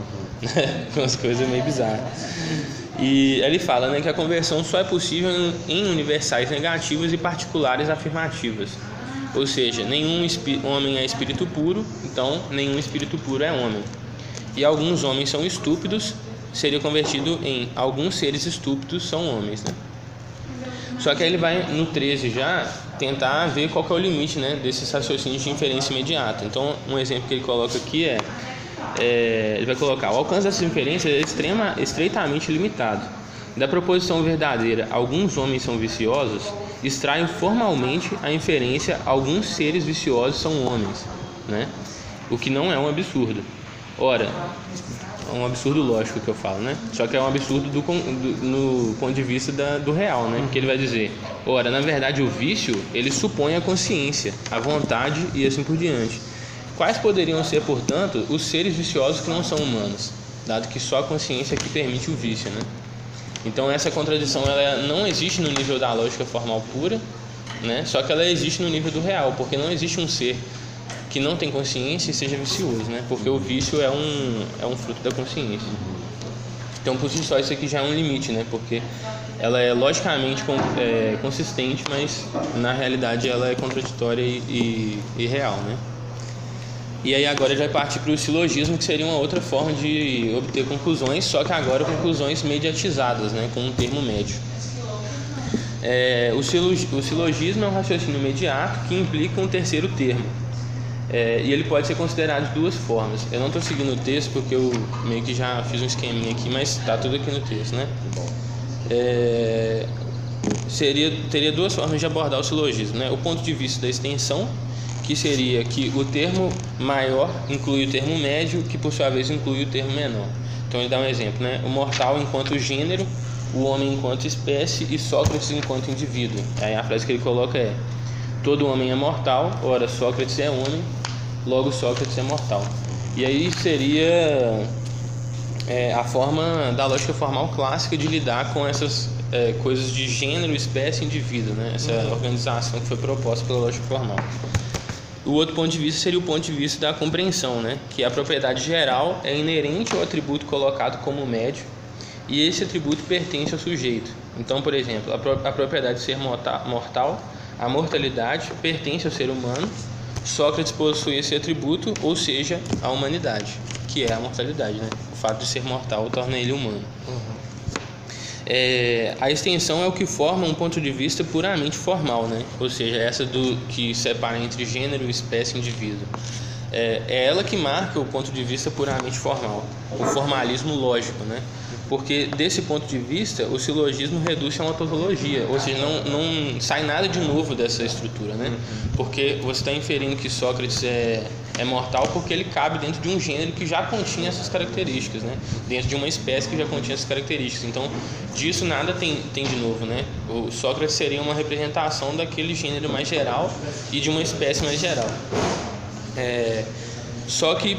Umas coisas meio bizarras. E ele fala, né, que a conversão só é possível em universais negativas e particulares afirmativas. Ou seja, nenhum homem é espírito puro, então nenhum espírito puro é homem. E alguns homens são estúpidos, seria convertido em alguns seres estúpidos são homens, né? Só que aí ele vai no 13 já tentar ver qual que é o limite, né, desses raciocínios de inferência imediata. Então, um exemplo que ele coloca aqui ele vai colocar: o alcance dessa inferência é estreitamente limitado. Da proposição verdadeira, alguns homens são viciosos, extraem formalmente a inferência: alguns seres viciosos são homens, né? O que não é um absurdo. Ora, é um absurdo lógico que eu falo, né? Só que é um absurdo no ponto de vista do real, né? Porque ele vai dizer: ora, na verdade o vício, ele supõe a consciência, a vontade e assim por diante. Quais poderiam ser, portanto, os seres viciosos que não são humanos, dado que só a consciência é que permite o vício, né? Então essa contradição ela não existe no nível da lógica formal pura, né? Só que ela existe no nível do real, porque não existe um ser que não tem consciência e seja vicioso, né? Porque o vício é um fruto da consciência. Então por si só isso aqui já é um limite, né? Porque ela é logicamente consistente, mas na realidade ela é contraditória e real, né? E aí agora ele vai partir para o silogismo, que seria uma outra forma de obter conclusões, só que agora conclusões mediatizadas, né, com um termo médio. O silogismo é um raciocínio imediato que implica um terceiro termo. E ele pode ser considerado de duas formas. Eu não estou seguindo o texto porque eu meio que já fiz um esqueminha aqui, mas está tudo aqui no texto, né? Teria duas formas de abordar o silogismo, né? O ponto de vista da extensão, que seria que o termo maior inclui o termo médio, que por sua vez inclui o termo menor. Então ele dá um exemplo, né? O mortal enquanto gênero, o homem enquanto espécie e Sócrates enquanto indivíduo. Aí a frase que ele coloca é: todo homem é mortal, ora Sócrates é homem, logo Sócrates é mortal. E aí seria a forma da lógica formal clássica de lidar com essas coisas de gênero, espécie e indivíduo, né? Essa organização que foi proposta pela lógica formal. O outro ponto de vista seria o ponto de vista da compreensão, né? Que a propriedade geral é inerente ao atributo colocado como médio e esse atributo pertence ao sujeito. Então, por exemplo, a propriedade de ser mortal, a mortalidade, pertence ao ser humano. Sócrates possui esse atributo, ou seja, a humanidade, que é a mortalidade, né? O fato de ser mortal torna ele humano. A extensão é o que forma um ponto de vista puramente formal, né? Ou seja, essa que separa entre gênero, espécie e indivíduo. É ela que marca o ponto de vista puramente formal, o formalismo lógico, né? Porque desse ponto de vista o silogismo reduz a uma tautologia, ou seja, não sai nada de novo dessa estrutura, né? Porque você está inferindo que Sócrates é mortal porque ele cabe dentro de um gênero que já continha essas características, né? Dentro de uma espécie que já continha essas características. Então, disso nada tem de novo, né? O Sócrates seria uma representação daquele gênero mais geral e de uma espécie mais geral. Só que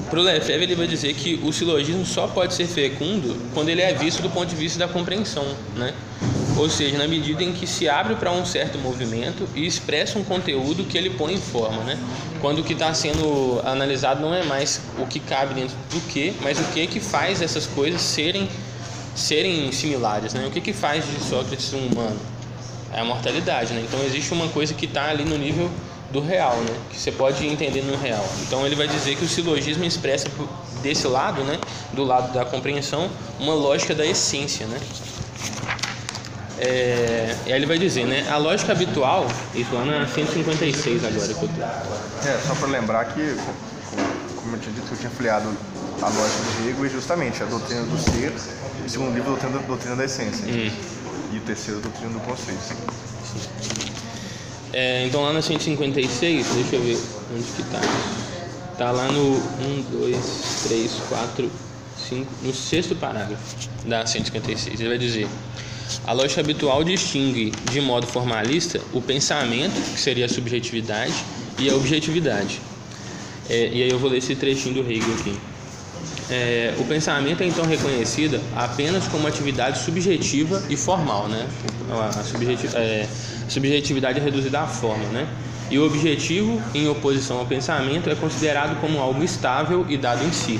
para o Lefebvre ele vai dizer que o silogismo só pode ser fecundo quando ele é visto do ponto de vista da compreensão, né? Ou seja, na medida em que se abre para um certo movimento e expressa um conteúdo que ele põe em forma, né? Quando o que está sendo analisado não é mais o que cabe dentro do que, mas o que faz essas coisas serem similares, né? O que faz de Sócrates um humano? É a mortalidade, né? Então existe uma coisa que está ali no nível do real, né? Que você pode entender no real. Então ele vai dizer que o silogismo expressa desse lado, né? Do lado da compreensão, uma lógica da essência, né? E aí ele vai dizer, né? A lógica habitual, isso lá na 156 agora que eu tô. Só para lembrar que, como eu tinha dito, eu tinha filiado a lógica do Hegel e justamente a doutrina do ser, o segundo livro, a doutrina da essência, e o terceiro, a doutrina do conceito. Então lá na 156, deixa eu ver onde que tá. Tá lá no 1, 2, 3, 4, 5, no sexto parágrafo da 156. Ele vai dizer: a lógica habitual distingue de modo formalista o pensamento, que seria a subjetividade, e a objetividade. E aí eu vou ler esse trechinho do Hegel aqui. O pensamento é então reconhecido apenas como atividade subjetiva e formal, né? A subjetividade é reduzida à forma, né? E o objetivo, em oposição ao pensamento, é considerado como algo estável e dado em si.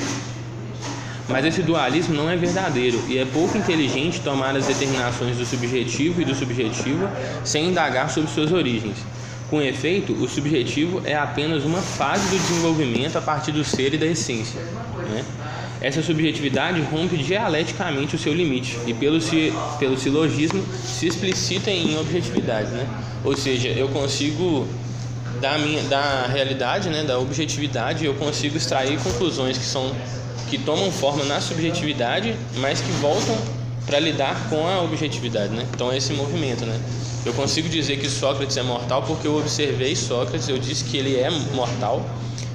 Mas esse dualismo não é verdadeiro e é pouco inteligente tomar as determinações do subjetivo e do subjetivo sem indagar sobre suas origens. Com efeito, o subjetivo é apenas uma fase do desenvolvimento a partir do ser e da essência, né? essa subjetividade rompe dialeticamente o seu limite e pelo silogismo se explicita em objetividade, né? Ou seja, eu consigo da realidade, né, da objetividade, eu consigo extrair conclusões que tomam forma na subjetividade, mas que voltam para lidar com a objetividade, né? Então é esse movimento, né? Eu consigo dizer que Sócrates é mortal porque eu observei Sócrates, eu disse que ele é mortal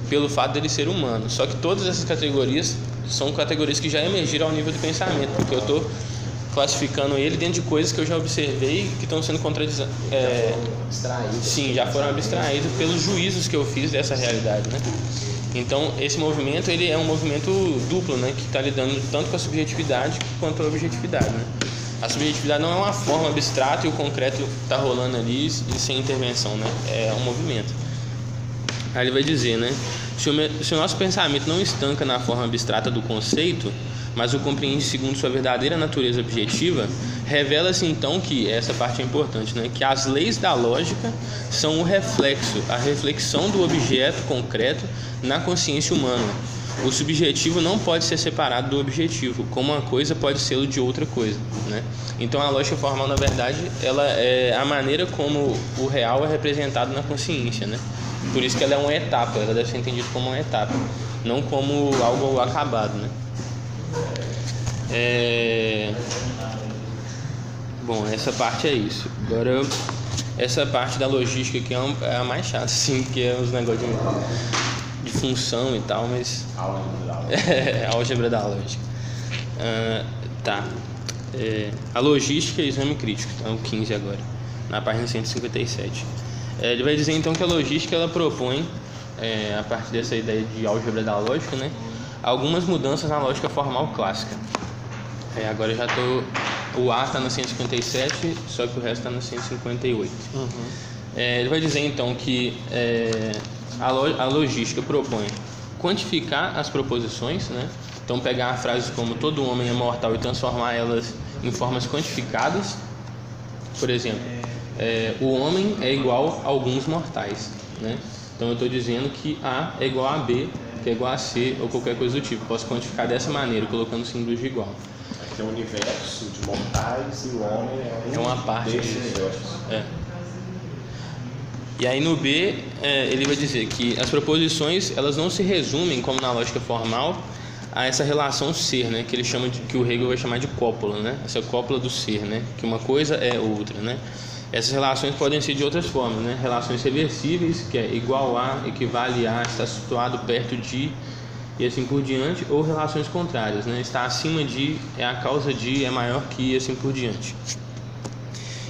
pelo fato dele ser humano. Só que todas essas categorias são categorias que já emergiram ao nível do pensamento, porque eu estou classificando ele dentro de coisas que eu já observei que estão sendo contradizadas. Sim, já foram abstraídas pelos juízos que eu fiz dessa realidade, né? Então, esse movimento, ele é um movimento duplo, né? Que está lidando tanto com a subjetividade quanto a objetividade, né? A subjetividade não é uma forma abstrata e o concreto está rolando ali e sem intervenção, né? É um movimento. Aí ele vai dizer, né? Se o nosso pensamento não estanca na forma abstrata do conceito, mas o compreende segundo sua verdadeira natureza objetiva, revela-se então que, essa parte é importante, né? Que as leis da lógica são o reflexo, a reflexão do objeto concreto na consciência humana. O subjetivo não pode ser separado do objetivo, como uma coisa pode ser de outra coisa, né? Então a lógica formal, na verdade, ela é a maneira como o real é representado na consciência, né? Por isso que ela é uma etapa, ela deve ser entendida como uma etapa, não como algo acabado, né? Bom, essa parte é isso. Agora, essa parte da logística aqui é a mais chata, sim, porque é os negócios de função e tal, mas... álgebra da lógica. Tá. A logística e exame crítico, então 15 agora, na página 157. Ele vai dizer então que a logística ela propõe, a partir dessa ideia de álgebra da lógica, né, algumas mudanças na lógica formal clássica. Agora já estou... O A está no 157, só que o resto está no 158. Ele vai dizer então que a logística propõe quantificar as proposições, né? Então pegar frases como todo homem é mortal e transformar elas em formas quantificadas. Por exemplo, o homem é igual a alguns mortais, né? Então eu estou dizendo que A é igual a B, que é igual a C ou qualquer coisa do tipo. Posso quantificar dessa maneira, colocando símbolos de igual. Tem um universo de mortais e o homem é uma parte desse universo. E aí no B ele vai dizer que as proposições elas não se resumem, como na lógica formal, a essa relação ser, né? Que ele chama que o Hegel vai chamar de cópula, né? Essa cópula do ser, né? Que uma coisa é outra, né? Essas relações podem ser de outras formas, né? Relações reversíveis, que é igual a, equivale a, está situado perto de e assim por diante, ou relações contrárias, né? Está acima de, é a causa de, é maior que e assim por diante.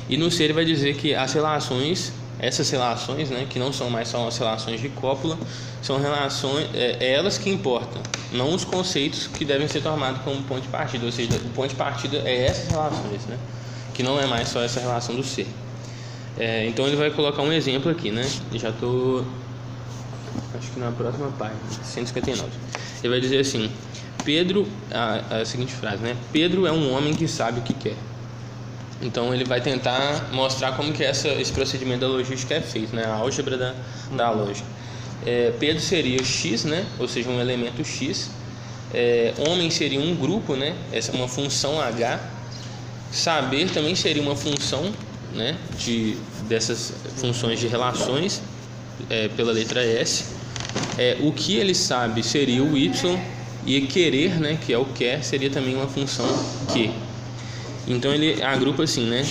E no C ele vai dizer que as relações, essas relações, né, que não são mais só as relações de cópula, são relações, elas que importam, não os conceitos que devem ser tomados como ponto de partida, ou seja, o ponto de partida é essas relações, né, que não é mais só essa relação do ser. Então ele vai colocar um exemplo aqui, né, já estou, acho que na próxima página, 159. Ele vai dizer assim: Pedro, a seguinte frase, né? Pedro é um homem que sabe o que quer. Então ele vai tentar mostrar como que esse procedimento da logística é feito, né? A álgebra da lógica. Pedro seria X, né? Ou seja, um elemento X. Homem seria um grupo, né? Essa é uma função H. Saber também seria uma função, né? Dessas funções de relações, pela letra S. O que ele sabe seria o Y, e querer, né, que é o quer, seria também uma função que. Então ele agrupa assim, né?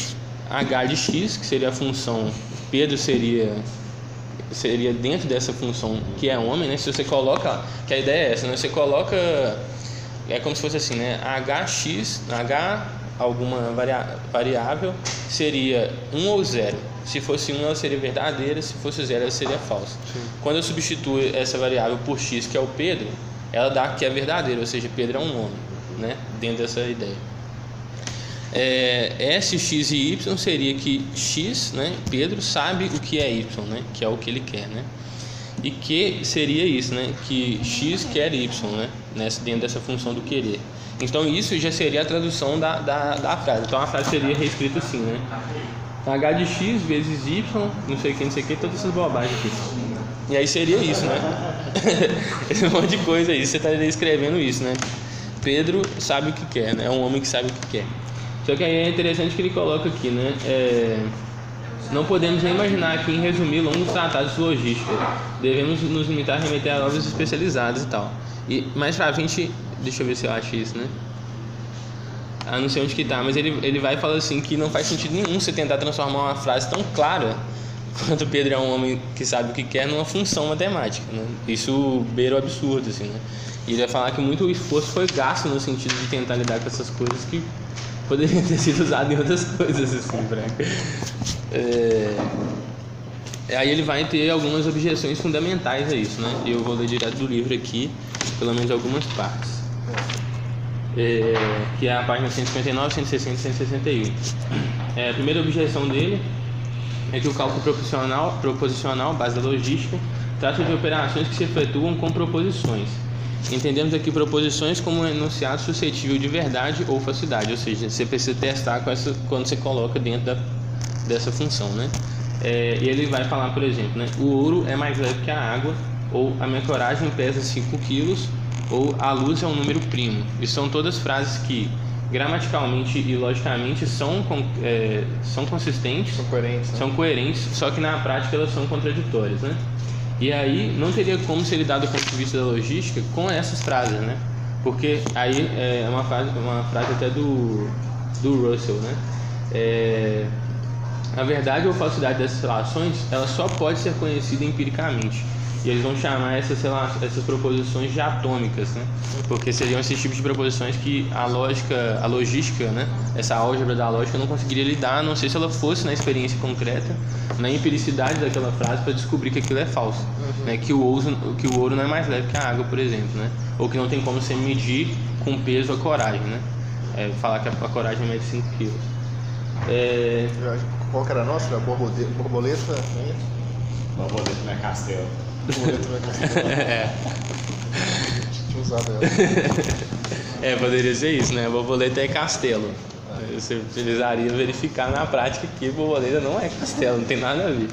H de X, que seria a função Pedro, seria dentro dessa função que é homem, né? Se você coloca, que a ideia é essa, né? Você coloca, é como se fosse assim, né? HX, H alguma variável seria 1 ou 0. Se fosse 1 ela seria verdadeira, se fosse 0 ela seria falsa. Sim. Quando eu substituo essa variável por X, que é o Pedro, ela dá que é verdadeira, ou seja, Pedro é um homem, né? Dentro dessa ideia. S, X e Y seria que X, né? Pedro sabe o que é Y, né? Que é o que ele quer, né? E que seria isso, né? Que X quer Y, né? Dentro dessa função do querer. Então isso já seria a tradução da frase. Então a frase seria reescrita assim, né? H de X vezes Y, não sei o que, todas essas bobagens aqui. E aí seria isso, né? Esse monte de coisa aí, você estaria escrevendo isso, né? Pedro sabe o que quer, né? É um homem que sabe o que quer. Só que aí é interessante que ele coloca aqui, né? Não podemos nem imaginar aqui em resumir longos tratados de logística. Devemos nos limitar a remeter a obras especializadas e tal. E mais pra frente, deixa eu ver se eu acho isso, né? Não sei onde que tá, mas ele vai e fala assim que não faz sentido nenhum você tentar transformar uma frase tão clara quanto Pedro é um homem que sabe o que quer numa função matemática, né? Isso beira o absurdo, assim, né? E ele vai falar que muito esforço foi gasto no sentido de tentar lidar com essas coisas que poderiam ter sido usadas em outras coisas, assim, Aí ele vai ter algumas objeções fundamentais a isso, né? Eu vou ler direto do livro aqui, pelo menos algumas partes. Que é a página 159, 160 e 161. A primeira objeção dele é que o cálculo proposicional, base da logística, trata de operações que se efetuam com proposições. Entendemos aqui proposições como um enunciado suscetível de verdade ou falsidade, ou seja, você precisa testar quando você coloca dentro dessa função, né? E ele vai falar, por exemplo, né? O ouro é mais leve que a água, ou a minha coragem pesa 5 quilos, ou a luz é um número primo. E são todas frases que gramaticalmente e logicamente são consistentes, são coerentes, só que na prática elas são contraditórias, né? E aí não teria como ser lidado do ponto de vista da logística com essas frases, né? Porque aí é uma frase até do Russell, né? A verdade ou falsidade dessas relações, ela só pode ser conhecida empiricamente. E eles vão chamar essas proposições de atômicas, né? Porque seriam esses tipos de proposições que a logística, né? Essa álgebra da lógica não conseguiria lidar, a não ser se ela fosse na experiência concreta, na empiricidade daquela frase, para descobrir que aquilo é falso, né? Que o ouro não é mais leve que a água, por exemplo, né? Ou que não tem como você medir com peso a coragem, né? Falar que a coragem mede 5 quilos. Qual que era a nossa? A borboleta? Borboleta não é castelo. Tinha usado ela. Poderia ser isso, né? Borboleta é castelo. Você precisaria verificar na prática que borboleta não é castelo, não tem nada a ver.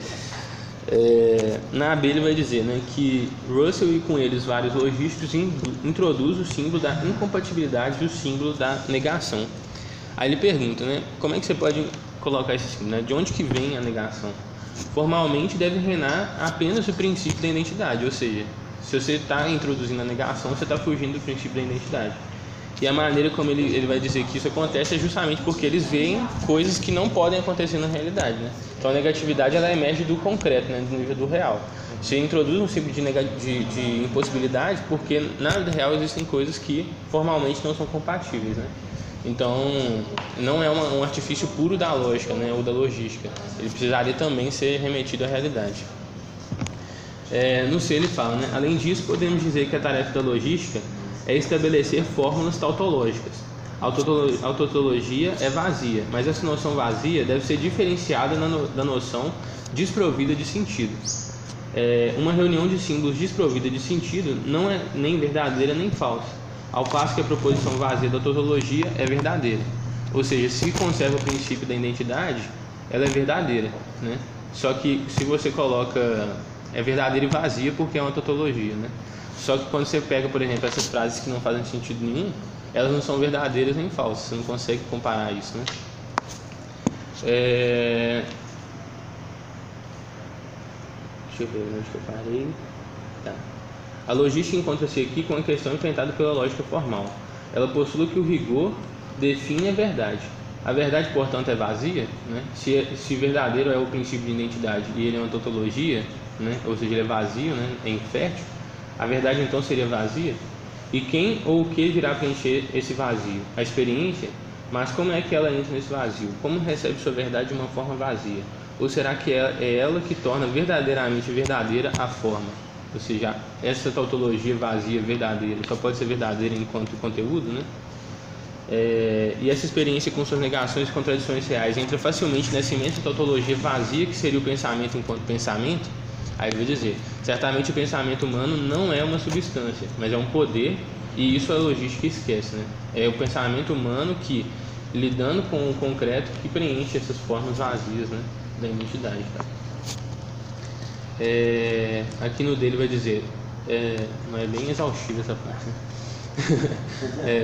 Na B ele vai dizer, né, que Russell e com eles vários logísticos introduz o símbolo da incompatibilidade e o símbolo da negação. Aí ele pergunta, né, como é que você pode colocar esse símbolo, né? De onde que vem a negação? Formalmente deve reinar apenas o princípio da identidade, ou seja, se você está introduzindo a negação, você está fugindo do princípio da identidade. E a maneira como ele vai dizer que isso acontece é justamente porque eles veem coisas que não podem acontecer na realidade, né? Então a negatividade ela emerge do concreto, né? Do nível do real. Você introduz um símbolo de impossibilidade porque na vida real existem coisas que formalmente não são compatíveis, né? Então, não é um artifício puro da lógica, né, ou da logística. Ele precisaria também ser remetido à realidade. No C ele fala, né, além disso, podemos dizer que a tarefa da logística é estabelecer fórmulas tautológicas. A tautologia é vazia, mas essa noção vazia deve ser diferenciada da noção desprovida de sentido. Uma reunião de símbolos desprovida de sentido não é nem verdadeira nem falsa, ao passo que a proposição vazia da tautologia é verdadeira. Ou seja, se conserva o princípio da identidade, ela é verdadeira, né? Só que se você coloca é verdadeira e vazia porque é uma tautologia, né? Só que quando você pega, por exemplo, essas frases que não fazem sentido nenhum, elas não são verdadeiras nem falsas, você não consegue comparar isso, né? Deixa eu ver onde que eu parei. Tá. A logística encontra-se aqui com a questão enfrentada pela lógica formal. Ela postula que o rigor define a verdade. A verdade, portanto, é vazia, né? Se verdadeiro é o princípio de identidade e ele é uma tautologia, né? Ou seja, ele é vazio, né? É infértil, a verdade então seria vazia? E quem ou o que virá preencher esse vazio? A experiência? Mas como é que ela entra nesse vazio? Como recebe sua verdade de uma forma vazia? Ou será que é ela que torna verdadeiramente verdadeira a forma? Ou seja, essa tautologia vazia, verdadeira, só pode ser verdadeira enquanto conteúdo, né? E essa experiência com suas negações e contradições reais entra facilmente nessa imensa tautologia vazia que seria o pensamento enquanto pensamento. Aí eu vou dizer, certamente o pensamento humano não é uma substância, mas é um poder, e isso a logística esquece, né? É o pensamento humano que, lidando com o concreto, que preenche essas formas vazias, né, da identidade, tá? Aqui no dele vai dizer, não é bem exaustiva essa parte, né?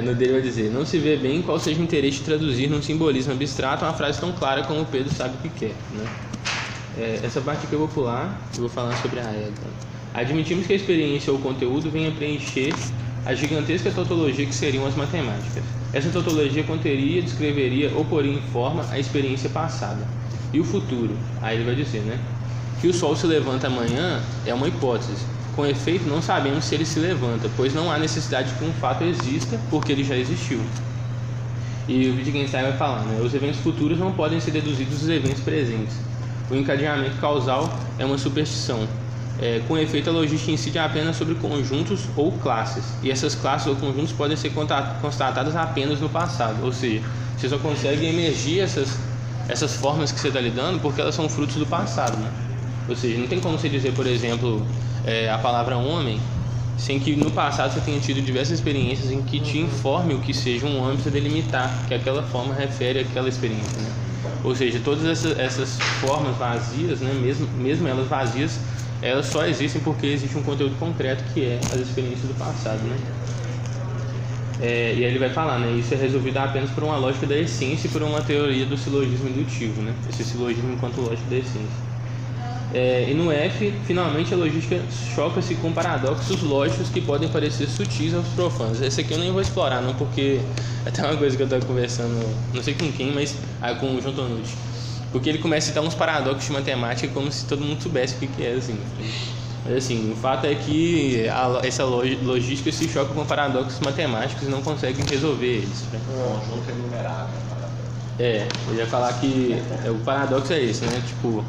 No dele vai dizer: não se vê bem qual seja o interesse de traduzir num simbolismo abstrato uma frase tão clara como Pedro sabe o que quer, né? Essa parte que eu vou pular, eu vou falar sobre a égua. Admitimos que a experiência ou o conteúdo venha preencher a gigantesca tautologia que seriam as matemáticas. Essa tautologia conteria, descreveria ou poria em forma a experiência passada. E o futuro? Aí ele vai dizer, né? Que o Sol se levanta amanhã é uma hipótese. Com efeito, não sabemos se ele se levanta, pois não há necessidade de que um fato exista, porque ele já existiu. E o Wittgenstein vai falar, né? Os eventos futuros não podem ser deduzidos dos eventos presentes. O encadeamento causal é uma superstição. Com efeito, a logística incide apenas sobre conjuntos ou classes, e essas classes ou conjuntos podem ser constatadas apenas no passado, ou seja, você só consegue emergir essas formas que você está lidando porque elas são frutos do passado, né? Ou seja, não tem como você dizer, por exemplo, a palavra homem sem que no passado você tenha tido diversas experiências em que te informe o que seja um homem para delimitar que aquela forma refere àquela experiência, né? Ou seja, todas essas formas vazias, né, mesmo elas vazias, elas só existem porque existe um conteúdo concreto que é as experiências do passado, né? E aí ele vai falar, né? Isso é resolvido apenas por uma lógica da essência e por uma teoria do silogismo indutivo, né? Esse silogismo enquanto lógica da essência. E no F, finalmente a logística choca-se com paradoxos lógicos que podem parecer sutis aos profanos. Esse aqui eu nem vou explorar, não, porque até uma coisa que eu estava conversando, não sei com quem, mas com o João Tonucci. Porque ele começa a citar uns paradoxos de matemática como se todo mundo soubesse o que é, assim. Mas assim, o fato é que essa logística se choca com paradoxos matemáticos e não consegue resolver eles, né? O conjunto é numerável. Eu ia falar que o paradoxo é esse, né? Tipo,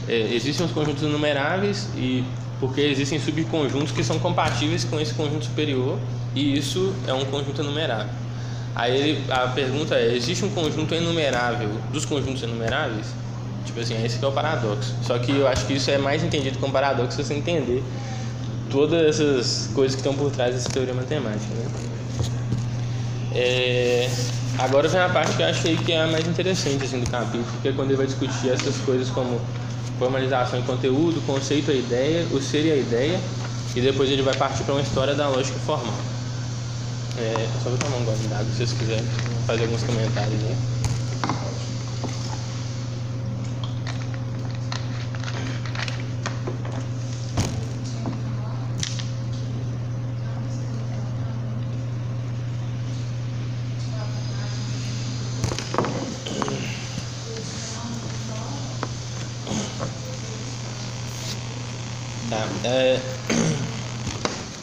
existem os conjuntos numeráveis e porque existem subconjuntos que são compatíveis com esse conjunto superior e isso é um conjunto enumerável. Aí a pergunta é: existe um conjunto enumerável dos conjuntos enumeráveis? Tipo assim, esse que é o paradoxo. Só que eu acho que isso é mais entendido como paradoxo se você entender todas essas coisas que estão por trás dessa teoria matemática, né? Agora vem a parte que eu achei que é a mais interessante assim, do capítulo, que é quando ele vai discutir essas coisas como formalização e conteúdo, conceito e ideia, o ser e a ideia, e depois ele vai partir para uma história da lógica formal. Só vou tomar um gole d'água se vocês quiserem fazer alguns comentários aí.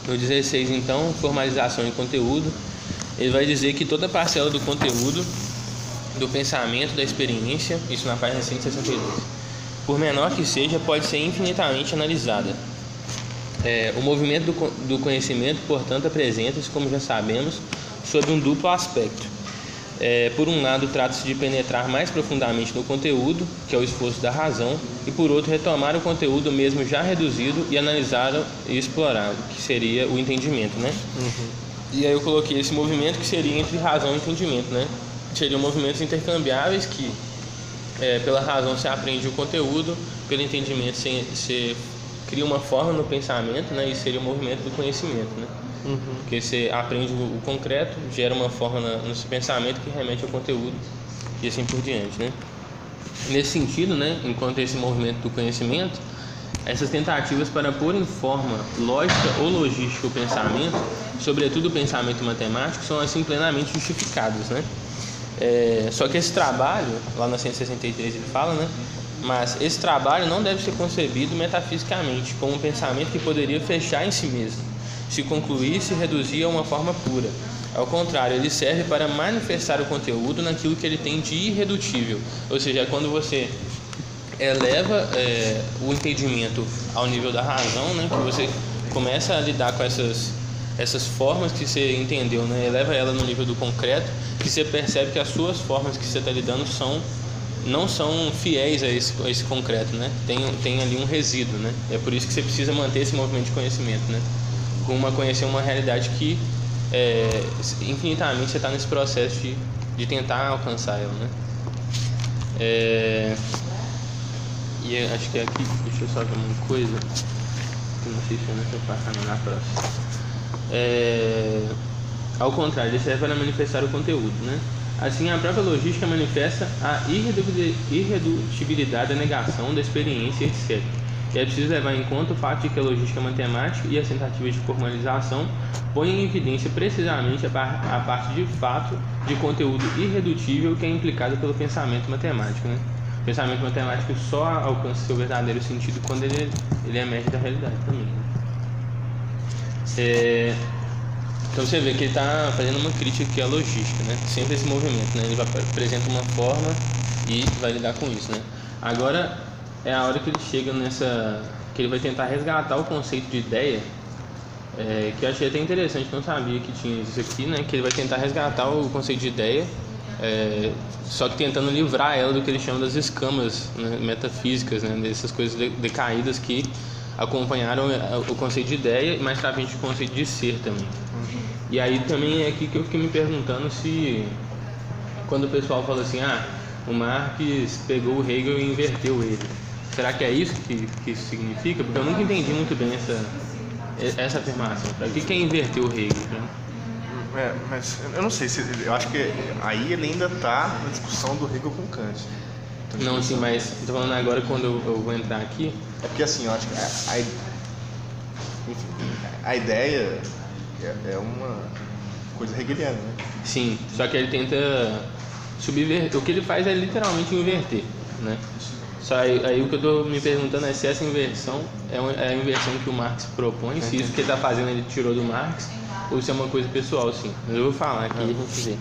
No 16, então, formalização e conteúdo, ele vai dizer que toda parcela do conteúdo, do pensamento, da experiência, isso na página 162, por menor que seja, pode ser infinitamente analisada. O movimento do conhecimento, portanto, apresenta-se, como já sabemos, sob um duplo aspecto. Por um lado, trata-se de penetrar mais profundamente no conteúdo, que é o esforço da razão, e por outro, retomar o conteúdo mesmo já reduzido e analisá-lo e explorá-lo, que seria o entendimento, né? E aí eu coloquei esse movimento que seria entre razão e entendimento, né? Seriam movimentos intercambiáveis que, pela razão, se aprende o conteúdo, pelo entendimento, se cria uma forma no pensamento, né? E seria o movimento do conhecimento, né? Porque você aprende o concreto, gera uma forma no seu pensamento que remete ao conteúdo e assim por diante, né? Nesse sentido, né, enquanto esse movimento do conhecimento, essas tentativas para pôr em forma lógica ou logística o pensamento, sobretudo o pensamento matemático, são assim plenamente justificadas, né? Só que esse trabalho, lá na 163 ele fala, né? Mas esse trabalho não deve ser concebido metafisicamente, como um pensamento que poderia fechar em si mesmo, se concluísse e reduzir a uma forma pura. Ao contrário, ele serve para manifestar o conteúdo naquilo que ele tem de irredutível. Ou seja, quando você eleva o entendimento ao nível da razão, né, que você começa a lidar com essas formas que você entendeu, né, eleva ela no nível do concreto, que você percebe que as suas formas que você está lidando não são fiéis a esse concreto, né? Tem ali um resíduo, né? É por isso que você precisa manter esse movimento de conhecimento, né? Conhecer uma realidade que infinitamente você está nesse processo de tentar alcançar ela, né? E acho que aqui, deixa eu só ver uma coisa que não sei se eu passar na próxima. Ao contrário, ele serve para manifestar o conteúdo, né? Assim, a própria logística manifesta a irredutibilidade da negação da experiência, etc. E é preciso levar em conta o fato de que a logística matemática e as tentativas de formalização põem em evidência precisamente a parte de fato de conteúdo irredutível que é implicado pelo pensamento matemático, né? O pensamento matemático só alcança seu verdadeiro sentido quando ele emerge da realidade também, né? Então você vê que ele está fazendo uma crítica aqui à logística, né? Sempre esse movimento, né? Ele apresenta uma forma e vai lidar com isso, né? Agora é a hora que ele chega que ele vai tentar resgatar o conceito de ideia, que eu achei até interessante, não sabia que tinha isso aqui, né? Que ele vai tentar resgatar o conceito de ideia, só que tentando livrar ela do que ele chama das escamas, né, metafísicas, né? Dessas coisas decaídas que acompanharam o conceito de ideia e mais pra frente o conceito de ser também. E aí também é aqui que eu fiquei me perguntando se, quando o pessoal fala assim, o Marx pegou o Hegel e inverteu ele, será que é isso que isso significa? Porque eu nunca entendi muito bem essa afirmação. O que é inverter o Hegel, né? Mas eu não sei, eu acho que aí ele ainda está na discussão do Hegel com Kant. Não, sim, mas estou falando agora quando eu vou entrar aqui. É porque assim, eu acho que a ideia é uma coisa hegeliana, né? Sim, só que ele tenta subverter. O que ele faz é literalmente inverter, né? Só aí o que eu estou me perguntando é se essa inversão é a inversão que o Marx propõe, se isso que ele está fazendo ele tirou do Marx, ou se é uma coisa pessoal, sim. Mas eu vou falar aqui e a gente vê.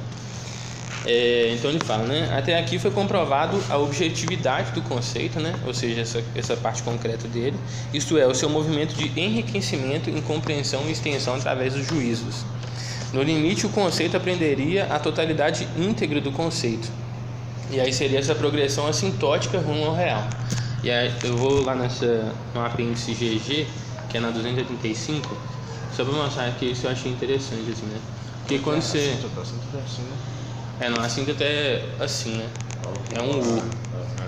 Então ele fala, né? Até aqui foi comprovado a objetividade do conceito, né? Ou seja, essa parte concreta dele, isto é, o seu movimento de enriquecimento em compreensão e extensão através dos juízos. No limite, o conceito aprenderia a totalidade íntegra do conceito. E aí seria essa progressão assintótica rumo ao real. E aí eu vou lá no apêndice GG, que é na 285, só para mostrar aqui isso eu achei interessante, assim, né? Porque quando você... não, a síntota é assim, né? É um U.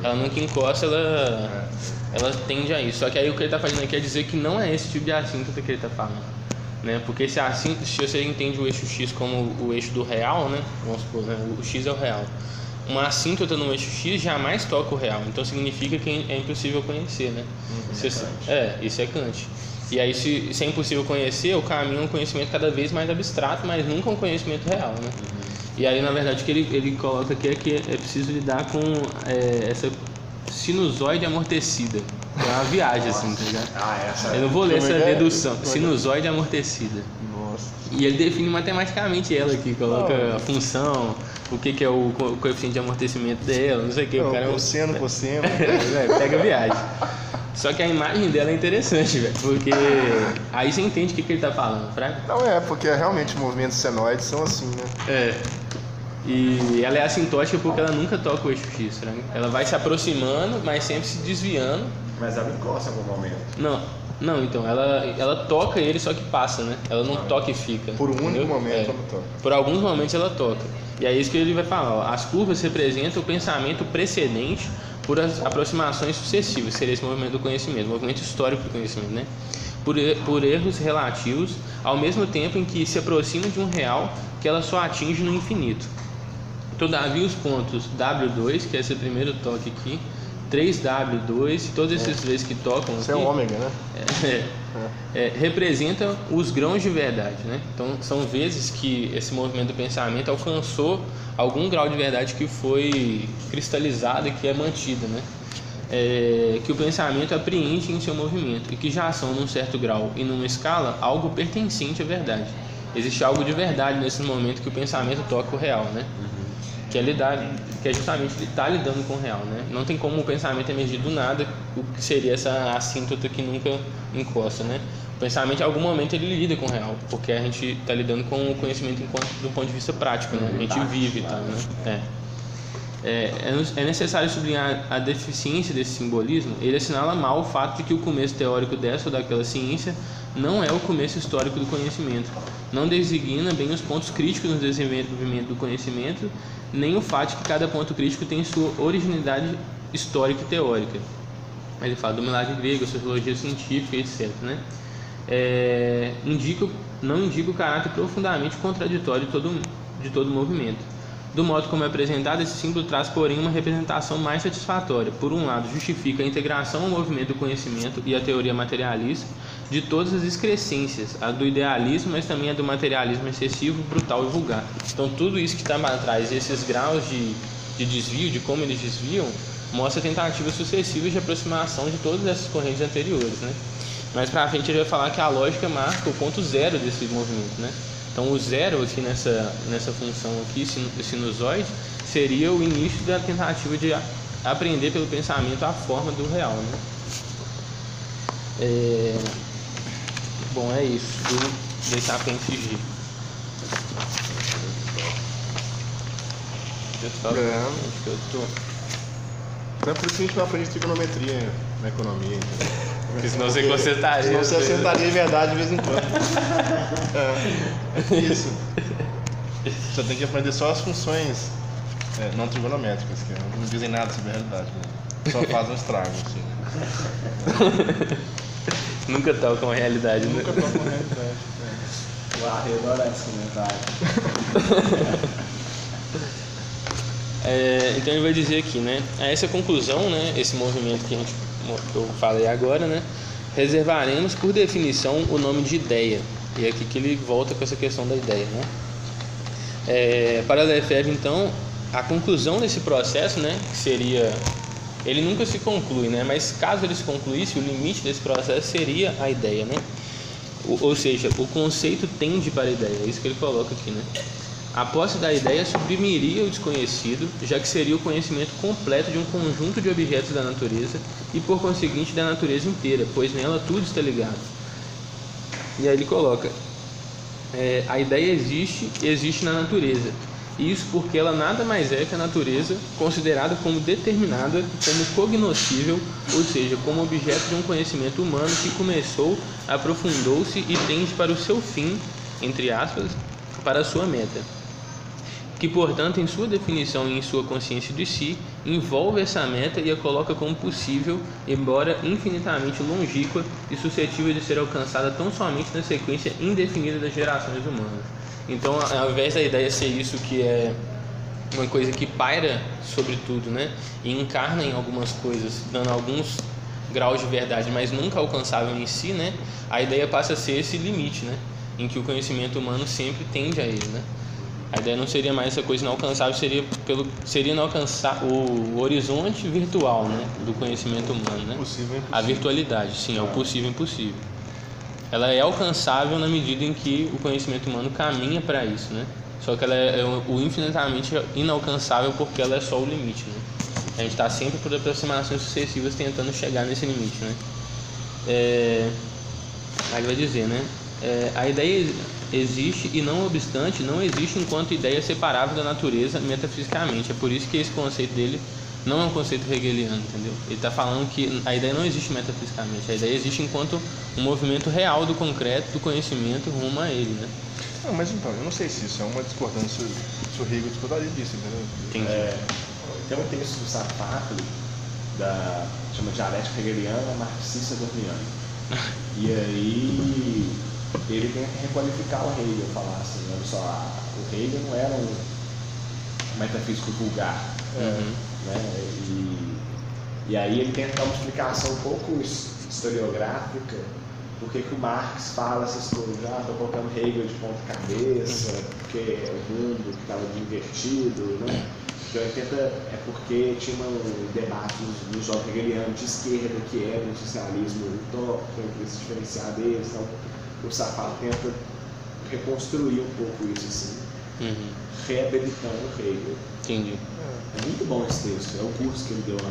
Ela nunca encosta, ela tende a isso. Só que aí o que ele está fazendo aqui é dizer que não é esse tipo de assíntota que ele está falando, né? Porque se você entende o eixo X como o eixo do real, né? Vamos supor, né? O X é o real. Uma assíntota no eixo X jamais toca o real. Então significa que é impossível conhecer, né? Isso é Kant. E aí se é impossível conhecer, o caminho é um conhecimento cada vez mais abstrato, mas nunca um conhecimento real, né? E aí, na verdade, o que ele coloca aqui é que é preciso lidar com essa sinusoide amortecida. É uma viagem, assim, tá ligado? Eu não vou ler essa dedução. Sinusoide amortecida. Nossa. E ele define matematicamente ela aqui, coloca a função, o que é o coeficiente de amortecimento dela, não sei o que. O cara cosseno. Pega a viagem. Só que a imagem dela é interessante, velho, porque aí você entende o que ele tá falando, fraga? Não porque realmente movimentos senoides são assim, né? E ela é assintótica porque ela nunca toca o eixo X, fraga? Ela vai se aproximando, mas sempre se desviando. Mas ela encosta em algum momento. Não, então, ela toca ele, só que passa, né? Ela não toca e fica. Por um único momento ela toca. Por alguns momentos ela toca. E é isso que ele vai falar, ó. As curvas representam o pensamento precedente por as aproximações sucessivas, seria esse movimento do conhecimento, movimento histórico do conhecimento, né? Por erros relativos, ao mesmo tempo em que se aproxima de um real que ela só atinge no infinito. Todavia, os pontos W2, que é esse primeiro toque aqui, 3W2, todos esses vezes que tocam isso aqui, é ômega, né? Representam os grãos de verdade, né? Então são vezes que esse movimento do pensamento alcançou algum grau de verdade que foi cristalizado e que é mantido, né? Que o pensamento apreende em seu movimento e que já são num certo grau e numa escala algo pertencente à verdade. Existe algo de verdade nesse momento que o pensamento toca o real, né? Que é justamente ele está lidando com o real, né? Não tem como o pensamento emergir do nada, o que seria essa assíntota que nunca encosta, né? O pensamento, em algum momento, ele lida com o real, porque a gente está lidando com o conhecimento do ponto de vista prático, né? A gente vive e tal, né? É necessário sublinhar a deficiência desse simbolismo. Ele assinala mal o fato de que o começo teórico dessa ou daquela ciência não é o começo histórico do conhecimento, não designa bem os pontos críticos no desenvolvimento do conhecimento, nem o fato de que cada ponto crítico tem sua originalidade histórica e teórica. Ele fala do milagre grego, sociologia científica, etc., né? não indica o caráter profundamente contraditório de todo movimento. Do modo como é apresentado, esse símbolo traz, porém, uma representação mais satisfatória. Por um lado, justifica a integração ao movimento do conhecimento e a teoria materialista de todas as excrescências, a do idealismo, mas também a do materialismo excessivo, brutal e vulgar. Então, tudo isso que está atrás, esses graus de desvio, de como eles desviam, mostra tentativas sucessivas de aproximação de todas essas correntes anteriores, né? Mais para frente ele vai falar que a lógica marca o ponto zero desse movimento, né? Então o zero aqui nessa função aqui, sinusoide, seria o início da tentativa de aprender pelo pensamento a forma do real, né? Bom, é isso. Vou deixar para infligir. Pessoal, onde que eu tô? É por isso que a gente não aprende trigonometria na economia, entendeu? Porque senão você consertaria. Senão você acertaria em verdade de vez em quando. É isso. Você tem que aprender só as funções não trigonométricas, que não dizem nada sobre a realidade, né? Só fazem um estrago, assim. Nunca tocam a realidade, né? Nunca tocam a realidade. O Arre adora esse comentário. Então ele vai dizer aqui, né? A essa conclusão, né? Esse movimento que eu falei agora, né? Reservaremos por definição o nome de ideia. E é aqui que ele volta com essa questão da ideia, né? Para Lefebvre, então, a conclusão desse processo, né? Que seria, ele nunca se conclui, né? Mas caso ele se concluísse, o limite desse processo seria a ideia, né? Ou seja, o conceito tende para a ideia. É isso que ele coloca aqui, né? A posse da ideia suprimiria o desconhecido, já que seria o conhecimento completo de um conjunto de objetos da natureza e, por conseguinte, da natureza inteira, pois nela tudo está ligado. E aí ele coloca, a ideia existe na natureza. Isso porque ela nada mais é que a natureza considerada como determinada, como cognoscível, ou seja, como objeto de um conhecimento humano que começou, aprofundou-se e tende para o seu fim, entre aspas, para a sua meta, que, portanto, em sua definição e em sua consciência de si, envolve essa meta e a coloca como possível, embora infinitamente longínqua e suscetível de ser alcançada tão somente na sequência indefinida das gerações humanas. Então, ao invés da ideia ser isso que é uma coisa que paira sobre tudo, né, e encarna em algumas coisas, dando alguns graus de verdade, mas nunca alcançável em si, né, a ideia passa a ser esse limite, né, em que o conhecimento humano sempre tende a ele, né? A ideia não seria mais essa coisa inalcançável, seria não alcançar o horizonte virtual, né, do conhecimento humano, né? Possível, impossível. A virtualidade, sim, é o possível e impossível. Ela é alcançável na medida em que o conhecimento humano caminha para isso, né? Só que ela é o infinitamente inalcançável porque ela é só o limite, né? A gente está sempre por aproximações sucessivas tentando chegar nesse limite, né? Aí ele vai dizer, né? A ideia existe e, não obstante, não existe enquanto ideia separável da natureza metafisicamente. É por isso que esse conceito dele não é um conceito hegeliano, entendeu? Ele está falando que a ideia não existe metafisicamente. A ideia existe enquanto um movimento real do concreto, do conhecimento rumo a ele, né? Não, mas então, eu não sei se isso é uma discordância, se o Hegel discordaria disso, entendeu? Entendi. Tem um texto do Sartre, chama Dialética Hegeliana Marxista Dormiana. E aí ele tenta requalificar o Hegel, falar assim, olha só, o Hegel não era um metafísico vulgar, né? E aí ele tenta dar uma explicação um pouco historiográfica por que o Marx fala essas coisas, estou colocando Hegel de ponta cabeça, porque é o mundo que estava invertido, né? Então ele tenta, porque tinha um debate no jovem hegeliano de esquerda que era um socialismo utópico, que se diferenciar deles, então o Sartre tenta reconstruir um pouco isso assim, reabilitando o Hegel. Entendi. É muito bom esse texto, é o curso que ele deu na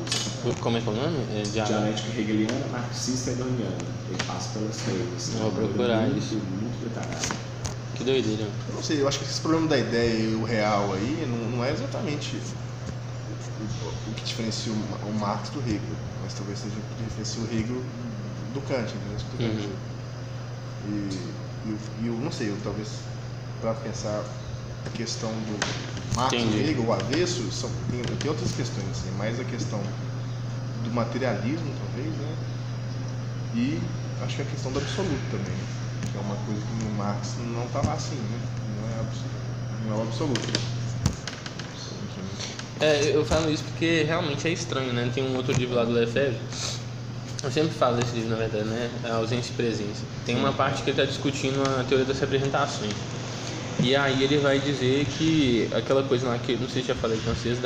USP. Como é que é o nome? Dialética Hegeliana, Marxista e Dormiana. Ele passa pelas três. Vou procurar isso. Muito preparado. Que doideira. Eu não sei, eu acho que esse problema da ideia e o real aí não é exatamente o que diferencia o Marx do Hegel, mas talvez seja o que diferencia o Hegel do Kant, entendeu? E eu não sei, talvez para pensar a questão do Marx e do Hegel, o avesso, tem outras questões, assim, mais a questão do materialismo, talvez, né? E acho que é a questão do absoluto também, que é uma coisa que no Marx não está lá assim, né? Não é o absoluto. Eu falo isso porque realmente é estranho, né? Tem um outro livro lá do Lefebvre, eu sempre falo desse livro, na verdade, né? A ausência e presença. Tem uma parte que ele está discutindo a teoria das representações. E aí ele vai dizer que aquela coisa lá que, não sei se já falei com vocês,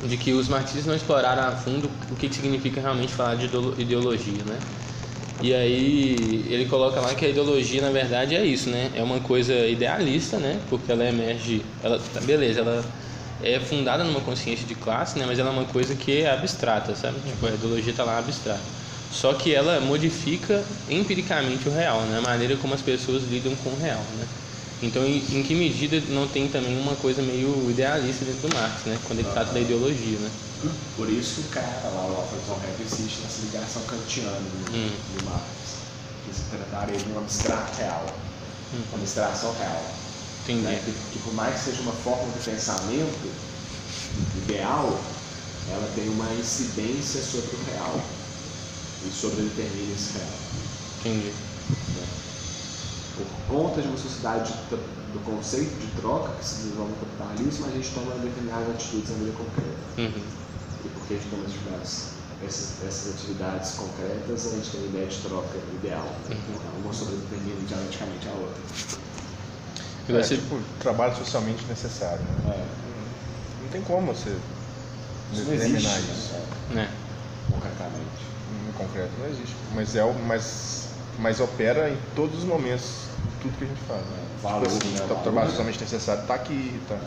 de que os marxistas não exploraram a fundo o que significa realmente falar de ideologia, né? E aí ele coloca lá que a ideologia, na verdade, é isso, né? É uma coisa idealista, né? Porque ela emerge, ela é fundada numa consciência de classe, né? Mas ela é uma coisa que é abstrata, sabe? Tipo, a ideologia está lá abstrata. Só que ela modifica empiricamente o real, né? A maneira como as pessoas lidam com o real, né? Então, em que medida não tem também uma coisa meio idealista dentro do Marx, né? Quando ele trata da ideologia, né? Por isso o cara lá, o Alfred von Herk, existe nessa ligação kantiana do Marx, que se trataria de um abstrato real, uma abstração real. Entendi. Né? Que por mais que seja uma forma de pensamento ideal, ela tem uma incidência sobre o real e sobre o determinismo real. Entendi. Né? Por conta de uma sociedade do conceito de troca que se desenvolve no capitalismo, a gente toma determinadas atitudes na vida concreta. E porque a gente toma essas atividades concretas, a gente tem a ideia de troca ideal. Uma sobredetermina dialeticamente a outra. Tipo, trabalho socialmente necessário, né? Não tem como você determinar isso. Né? Concretamente. No concreto não existe. Mas opera em todos os momentos, tudo que a gente faz. Valor, tipo assim, né? O trabalho socialmente necessário está aqui. Tá.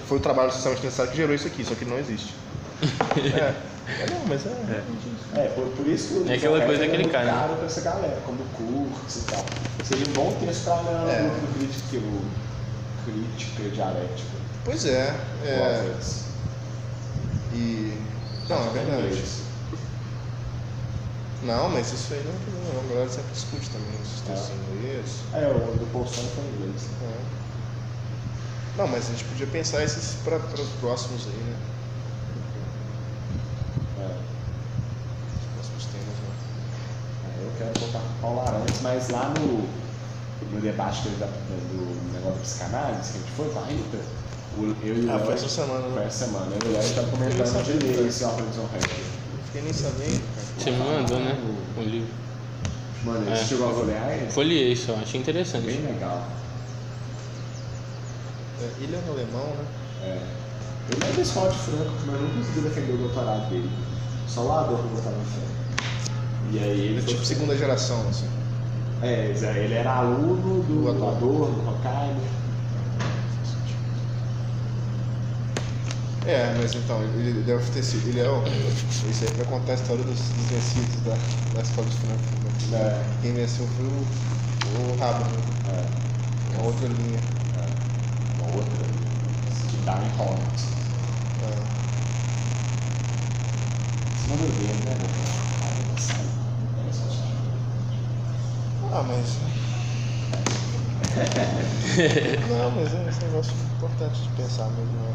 Foi o trabalho socialmente necessário que gerou isso aqui, só que não existe. Por isso que é aquela coisa que ele cai, né? Caro pra essa galera, como Kurtz e tal. Seria um bom texto para ler no grupo do Crítica Dialética. Pois é. Não, é verdade. Não, mas isso aí não. A galera sempre discute também esses textos em inglês. O do Bolsonaro foi em inglês. Não, mas a gente podia pensar esses para os próximos aí, né? Os próximos temas, né? Eu quero voltar com o Paulo Arantes, mas lá no debate do negócio da psicanálise, que a gente foi com a Rita, eu e o Léo. Foi essa semana, né? Foi essa semana. Eu e o Léo estavam comentando de ler esse Alfred von Herk. Não fiquei nem sabendo, cara. Você me mandou, né? O livro. Mano, você chegou a folhear ele? Folhei isso, achei interessante. Bem legal. Ele é um alemão, né? Eu lembro da escola de Franco, mas eu não consegui defender o doutorado dele. Só o Adorno botava fé. E aí ele é tipo segunda geração, assim. Ele era aluno do Adorno, do Horkheimer. Mas então, ele deve ter sido. Isso aí vai contar a história dos vencidos da escola de Frankfurt. Né? Quem venceu foi o Habermas. Uma outra linha. Uma outra. De Darwin Holland. Você não ver, né? Mas. Não, mas é esse negócio importante de pensar mesmo, né?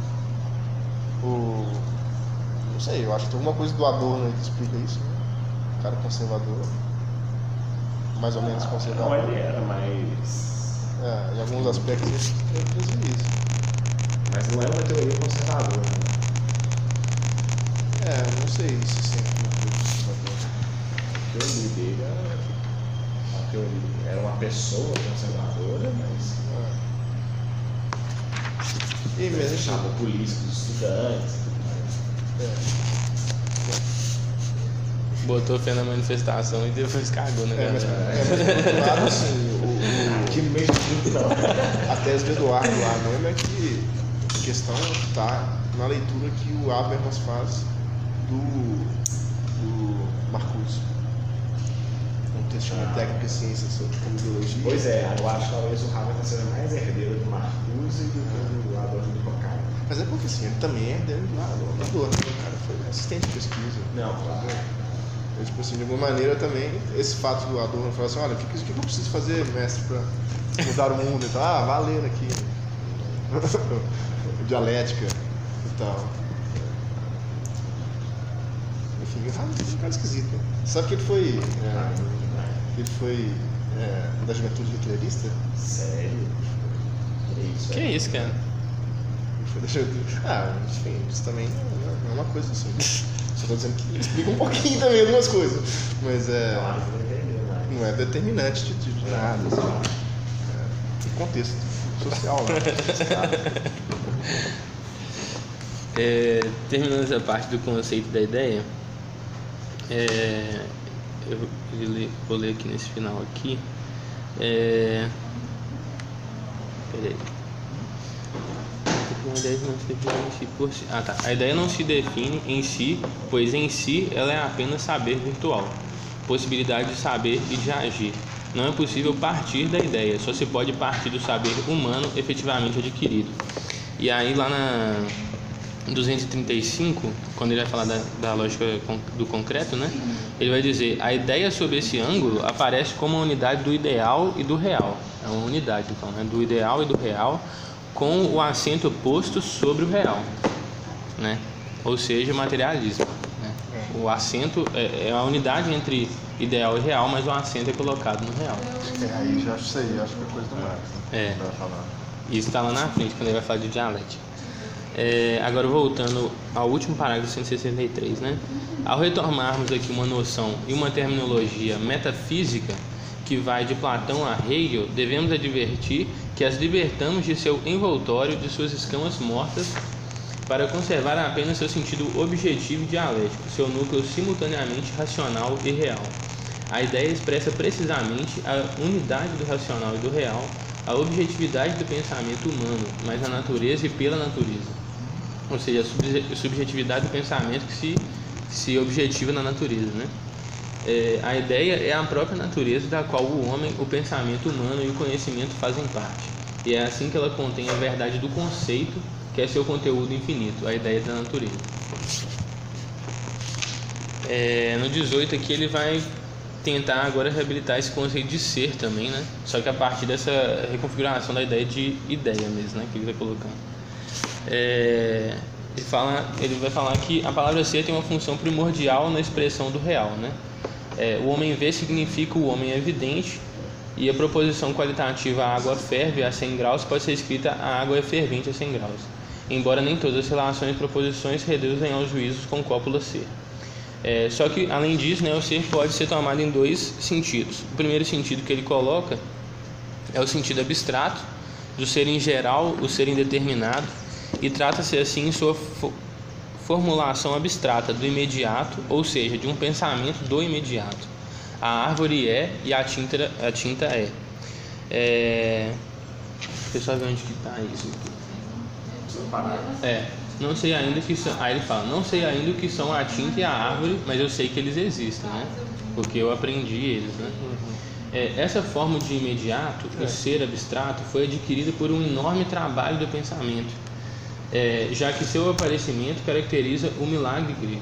Não sei, eu acho que tem alguma coisa do Adorno aí que explica isso, né? O cara conservador, mais ou menos conservador. Não, ele era, mas... em alguns aspectos ele fez isso. Mas não é uma teoria conservadora, né? Não sei se sempre uma teoria conservadora. A teoria dele era uma pessoa conservadora, mas... E mesmo chamava polícia dos estudantes. Botou fé na manifestação e depois cagou, né? Mas por outro lado, assim, aqui no meio de tudo, a tese do Eduardo lá mesmo é que a questão está na leitura que o Habermas faz do Marcuse. Um texto chamado Técnica e Ciência sobre como ideologia. Pois eu acho que talvez o Habermas seja mais herdeiro do Marcuse do que do Adorno do Horkheimer. Mas é porque assim, ele também é herdeiro do Adorno, né? O cara foi assistente de pesquisa. Não, claro. Então, tipo assim, de alguma maneira também, esse fato do Adorno falar assim, olha, o que eu preciso fazer, mestre, para mudar o mundo e tal? Vai lendo aqui. Dialética e tal. Enfim, o Hamilton é um cara esquisito, né? Sabe que ele foi da juventude hitlerista? Sério? Que é isso, cara? Ele foi da juventude. Enfim, isso também não é uma coisa assim. Só tô dizendo que explica um pouquinho também algumas coisas. Mas não é determinante de nada, assim. É contexto social, né? Terminando essa parte do conceito da ideia, eu vou ler aqui nesse final aqui. Peraí. A ideia não se define em si, pois em si ela é apenas saber virtual, possibilidade de saber e de agir. Não é possível partir da ideia, só se pode partir do saber humano efetivamente adquirido. E aí lá na 235, quando ele vai falar da lógica do concreto, né? Ele vai dizer: a ideia sob esse ângulo aparece como a unidade do ideal e do real. É uma unidade, então, né? Do ideal e do real, com o acento posto sobre o real, né? Ou seja, materialismo, né? O acento é a unidade entre ideal e real, mas o acento é colocado no real. Aí já acho que é coisa do Marx, né? Vai falar. Isso está lá na frente, quando ele vai falar de dialética. Agora voltando ao último parágrafo 163, né? Ao retomarmos aqui uma noção e uma terminologia metafísica que vai de Platão a Hegel, devemos advertir que as libertamos de seu envoltório, de suas escamas mortas, para conservar apenas seu sentido objetivo e dialético, seu núcleo simultaneamente racional e real. A ideia expressa precisamente a unidade do racional e do real, a objetividade do pensamento humano, mas na natureza e pela natureza. Ou seja, a subjetividade do pensamento que se objetiva na natureza, né? A ideia é a própria natureza da qual o homem, o pensamento humano e o conhecimento fazem parte. E é assim que ela contém a verdade do conceito, que é seu conteúdo infinito, a ideia da natureza. No 18 aqui ele vai tentar agora reabilitar esse conceito de ser também, né? Só que a partir dessa reconfiguração da ideia de ideia mesmo, né? Que ele vai colocando. Ele vai falar que a palavra ser tem uma função primordial na expressão do real, né? O homem vê significa o homem evidente, e a proposição qualitativa a água ferve a 100 graus pode ser escrita a água é fervente a 100 graus, embora nem todas as relações e proposições reduzem aos juízos com cópula ser. Só que, além disso, né, o ser pode ser tomado em dois sentidos. O primeiro sentido que ele coloca é o sentido abstrato, do ser em geral, o ser indeterminado, e trata-se assim em sua formulação abstrata do imediato, ou seja, de um pensamento do imediato. A árvore é e a tinta é. Deixa eu só ver onde que está isso aqui. Não sei ainda que são. Aí ele fala: não sei ainda o que são a tinta e a árvore, mas eu sei que eles existem, né? Porque eu aprendi eles, né? Essa forma de imediato, o ser abstrato, foi adquirida por um enorme trabalho do pensamento, já que seu aparecimento caracteriza o milagre grego.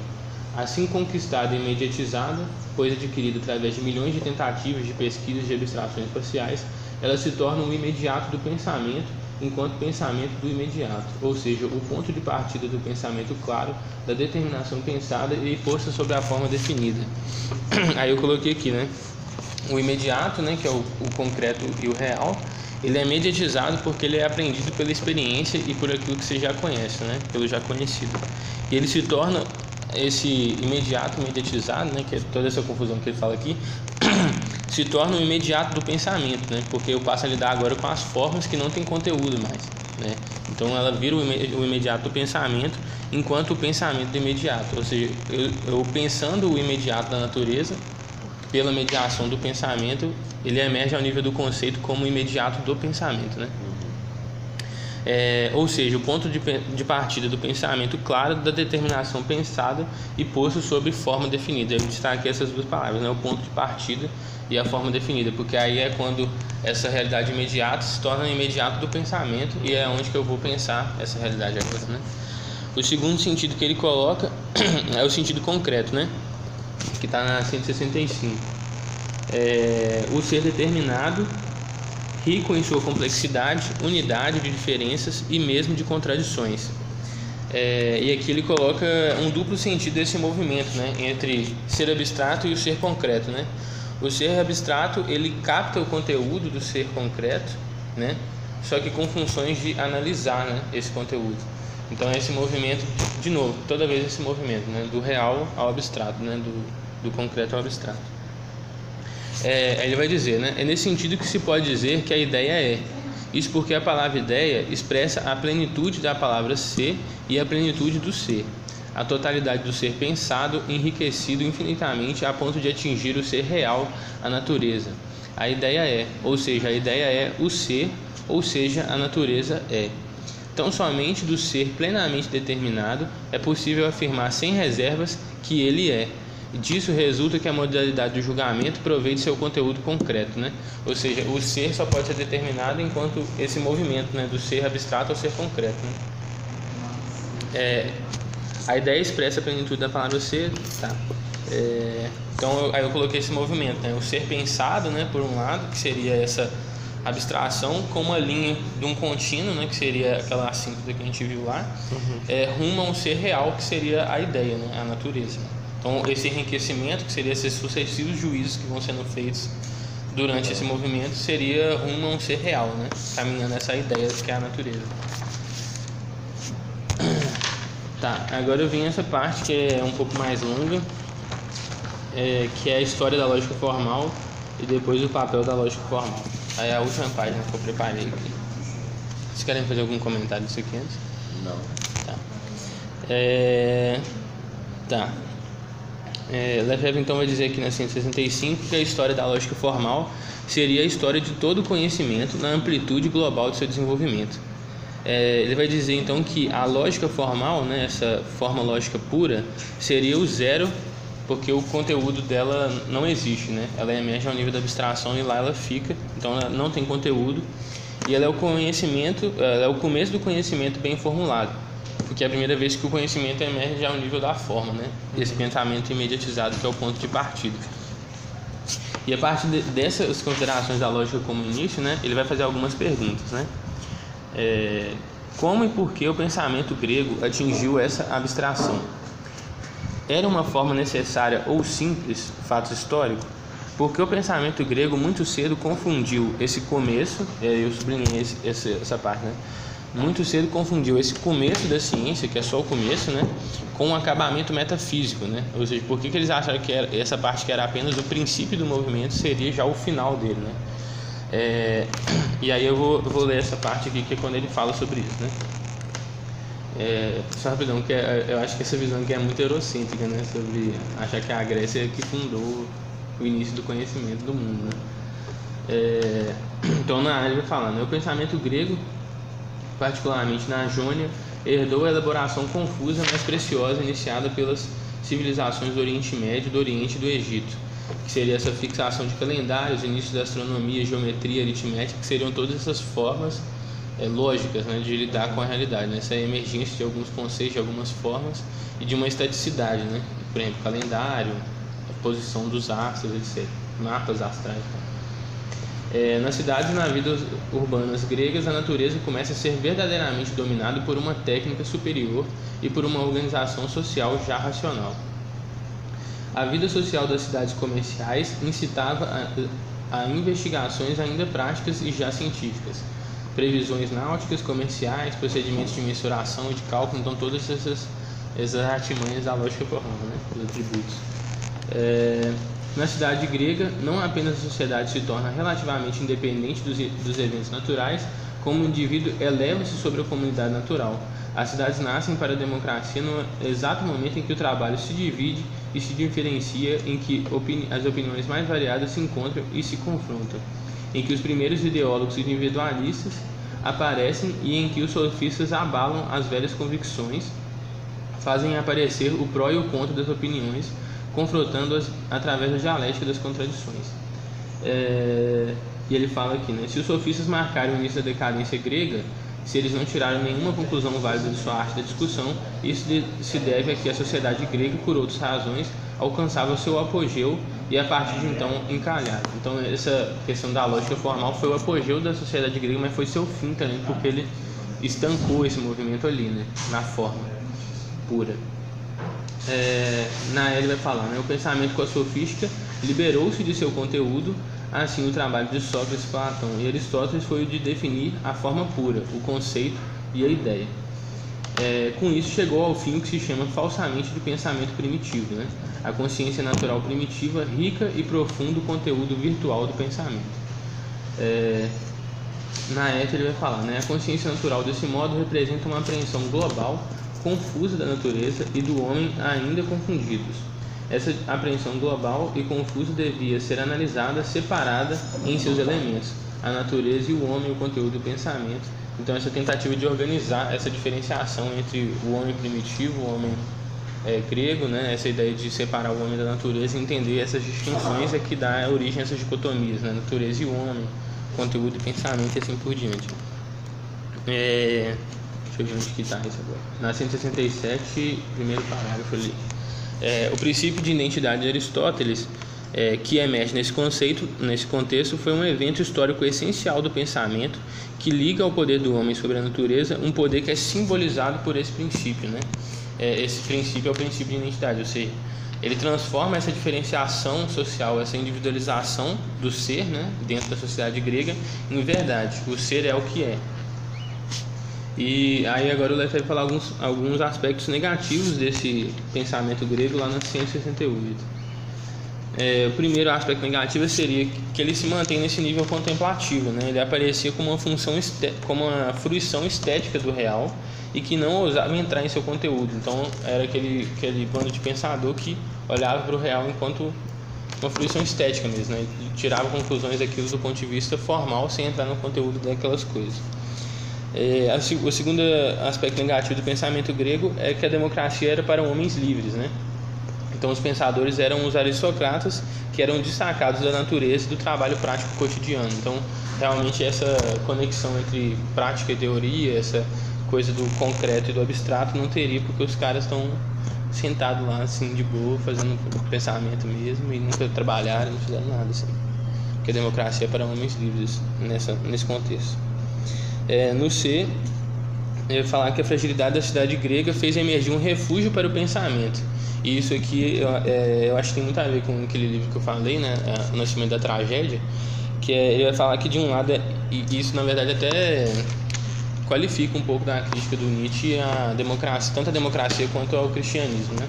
Assim conquistada e imediatizada, pois adquirida através de milhões de tentativas de pesquisas de abstrações parciais, ela se torna o imediato do pensamento, enquanto pensamento do imediato, ou seja, o ponto de partida do pensamento claro, da determinação pensada e posta sobre a forma definida. Aí eu coloquei aqui, né? O imediato, né, que é o concreto e o real, ele é mediatizado porque ele é aprendido pela experiência e por aquilo que você já conhece, né, pelo já conhecido. E ele se torna esse imediato mediatizado, né, que é toda essa confusão que ele fala aqui, se torna o imediato do pensamento, né, porque eu passo a lidar agora com as formas que não tem conteúdo mais, né. Então ela vira o imediato do pensamento, enquanto o pensamento do imediato, ou seja, eu pensando o imediato da natureza, pela mediação do pensamento, ele emerge ao nível do conceito como imediato do pensamento, né? Ou seja, o ponto de partida do pensamento claro, da determinação pensada e posto sobre forma definida. Eu destaquei essas duas palavras, né? O ponto de partida e a forma definida, porque aí é quando essa realidade imediata se torna imediato do pensamento e é onde que eu vou pensar essa realidade agora, né? O segundo sentido que ele coloca é o sentido concreto, né? Que está na 165. O ser determinado, rico em sua complexidade, unidade de diferenças e mesmo de contradições. E aqui ele coloca um duplo sentido desse movimento, né, entre ser abstrato e o ser concreto, né? O ser abstrato, ele capta o conteúdo do ser concreto, né, só que com funções de analisar, né, esse conteúdo. Então esse movimento, de novo, toda vez esse movimento, né, do real ao abstrato, né, do concreto ao abstrato. Ele vai dizer, né, é nesse sentido que se pode dizer que a ideia é. Isso porque a palavra ideia expressa a plenitude da palavra ser e a plenitude do ser, a totalidade do ser pensado, enriquecido infinitamente a ponto de atingir o ser real, a natureza. A ideia é, ou seja, a ideia é o ser, ou seja, a natureza é. Tão somente do ser plenamente determinado é possível afirmar sem reservas que ele é. Disso resulta que a modalidade do julgamento provém de seu conteúdo concreto, né? Ou seja, o ser só pode ser determinado enquanto esse movimento, né, do ser abstrato ao ser concreto, né? A ideia expressa a plenitude da palavra ser, tá? Então aí eu coloquei esse movimento, né? O ser pensado, né, por um lado, que seria essa abstração, com uma linha de um contínuo, né, que seria aquela assíntota que a gente viu lá, rumo a um ser real, que seria a ideia, né, a natureza. Então esse enriquecimento, que seria esses sucessivos juízos que vão sendo feitos durante esse movimento, seria rumo a um ser real, né, caminhando essa ideia que é a natureza. Tá, agora eu vim essa parte que é um pouco mais longa, que é a história da lógica formal e depois o papel da lógica formal. Aí a última página que eu preparei aqui. Vocês querem fazer algum comentário disso aqui antes? Não. Tá. Lefebvre então vai dizer aqui na 165 que a história da lógica formal seria a história de todo o conhecimento na amplitude global de seu desenvolvimento. Ele vai dizer então que a lógica formal, né, essa forma lógica pura, seria o zero, porque o conteúdo dela não existe, né? Ela emerge ao nível da abstração e lá ela fica, então ela não tem conteúdo, e ela é o conhecimento, ela é o começo do conhecimento bem formulado, porque é a primeira vez que o conhecimento emerge ao nível da forma, né? Esse pensamento imediatizado que é o ponto de partida. E a partir dessas considerações da lógica como início, né, ele vai fazer algumas perguntas, né? Como e por que o pensamento grego atingiu essa abstração? Era uma forma necessária ou simples, fato histórico? Porque o pensamento grego muito cedo confundiu esse começo, eu sublinhei essa parte, né? Muito cedo confundiu esse começo da ciência, que é só o começo, né, com um acabamento metafísico, né? Ou seja, por que eles acharam que essa parte que era apenas o princípio do movimento seria já o final dele, né? E aí eu vou ler essa parte aqui, que é quando ele fala sobre isso, né? Só rapidão, que eu acho que essa visão aqui é muito eurocêntrica, né? Sobre achar que a Grécia é que fundou o início do conhecimento do mundo, né? Então ele vai falar, né? O pensamento grego, particularmente na Jônia, herdou a elaboração confusa, mas preciosa, iniciada pelas civilizações do Oriente Médio, do Oriente e do Egito, que seria essa fixação de calendários, início da astronomia, geometria, aritmética, que seriam todas essas formas lógicas, né, de lidar com a realidade, né? Essa emergência de alguns conceitos, de algumas formas e de uma estaticidade, né? Por exemplo, calendário, a posição dos astros, etc. Mapas astrais. Nas cidades e nas vidas urbanas gregas, a natureza começa a ser verdadeiramente dominada por uma técnica superior e por uma organização social já racional. A vida social das cidades comerciais incitava a investigações ainda práticas e já científicas. Previsões náuticas, comerciais, procedimentos de mensuração e de cálculo, então todas essas artimanhas da lógica formal, né? Os atributos. Na cidade grega, não apenas a sociedade se torna relativamente independente dos eventos naturais, como o indivíduo eleva-se sobre a comunidade natural. As cidades nascem para a democracia no exato momento em que o trabalho se divide e se diferencia, em que as opiniões mais variadas se encontram e se confrontam, em que os primeiros ideólogos individualistas aparecem e em que os sofistas abalam as velhas convicções, fazem aparecer o pró e o contra das opiniões, confrontando-as através da dialética das contradições. E ele fala aqui, né? Se os sofistas marcaram o início da decadência grega, se eles não tiraram nenhuma conclusão válida de sua arte da discussão, isso se deve a que a sociedade grega, por outras razões, alcançava o seu apogeu e a partir de então encalhava. Então essa questão da lógica formal foi o apogeu da sociedade grega, mas foi seu fim também, porque ele estancou esse movimento ali, né, na forma. pura. Ele vai falar, né? O pensamento com a sofística liberou-se de seu conteúdo. Assim, o trabalho de Sócrates, Platão e Aristóteles foi o de definir a forma pura, o conceito e a ideia. Com isso, chegou ao fim o que se chama falsamente de pensamento primitivo, né? A consciência natural primitiva, rica e profundo conteúdo virtual do pensamento. Ele vai falar, né? A consciência natural, desse modo, representa uma apreensão global, confusa da natureza e do homem ainda confundidos. Essa apreensão global e confusa devia ser analisada separada em seus elementos, a natureza e o homem, o conteúdo do pensamento. Então, essa tentativa de organizar essa diferenciação entre o homem primitivo, o homem grego, né? Essa ideia de separar o homem da natureza e entender essas distinções é que dá origem a essas dicotomias, né? Natureza e o homem, conteúdo e pensamento e assim por diante. Deixa eu ver onde que está isso agora. Na 167, primeiro parágrafo ali. O princípio de identidade de Aristóteles, que emerge nesse contexto, foi um evento histórico essencial do pensamento que liga ao poder do homem sobre a natureza, um poder que é simbolizado por esse princípio, né? Esse princípio é o princípio de identidade, ou seja, ele transforma essa diferenciação social, essa individualização do ser, né, dentro da sociedade grega, em verdade. O ser é o que é. E aí agora o Lefebvre vai falar alguns aspectos negativos desse pensamento grego lá na 168. O primeiro aspecto negativo seria que ele se mantém nesse nível contemplativo, né? Ele aparecia como uma fruição estética do real e que não ousava entrar em seu conteúdo. Então era aquele bando de pensador que olhava para o real enquanto uma fruição estética mesmo, né? E tirava conclusões daquilo do ponto de vista formal sem entrar no conteúdo daquelas coisas. O segundo aspecto negativo do pensamento grego é que a democracia era para homens livres, né? Então os pensadores eram os aristocratas que eram destacados da natureza e do trabalho prático cotidiano. Então realmente essa conexão entre prática e teoria, essa coisa do concreto e do abstrato não teria, porque os caras estão sentados lá assim de boa, fazendo pensamento mesmo e nunca trabalharam, não fizeram nada assim. Porque a democracia é para homens livres nesse contexto. No C, eu ia falar que a fragilidade da cidade grega fez emergir um refúgio para o pensamento. E isso aqui eu acho que tem muito a ver com aquele livro que eu falei, né, O Nascimento da Tragédia, que ele vai falar que de um lado, e isso na verdade até qualifica um pouco da crítica do Nietzsche à democracia, tanto a democracia quanto ao cristianismo, né?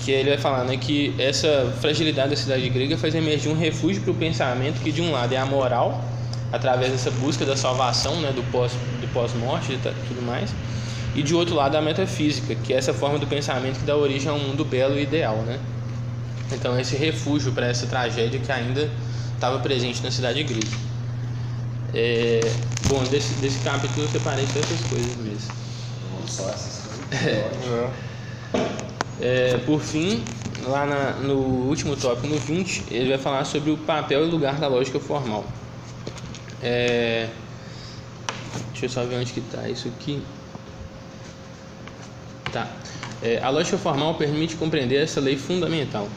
Que ele vai falar, né, que essa fragilidade da cidade grega faz emergir um refúgio para o pensamento que de um lado é a moral, através dessa busca da salvação, né, do pós-morte e tudo mais, e de outro lado a metafísica, que é essa forma do pensamento que dá origem a um mundo belo e ideal, né? Então esse refúgio para essa tragédia que ainda estava presente na cidade grega. Bom, desse capítulo eu separei só essas coisas mesmo. Só essas coisas. Por fim, lá no último tópico, no 20, ele vai falar sobre o papel e lugar da lógica formal. Deixa eu só ver onde que está isso aqui. Tá. A lógica formal permite compreender essa lei fundamental.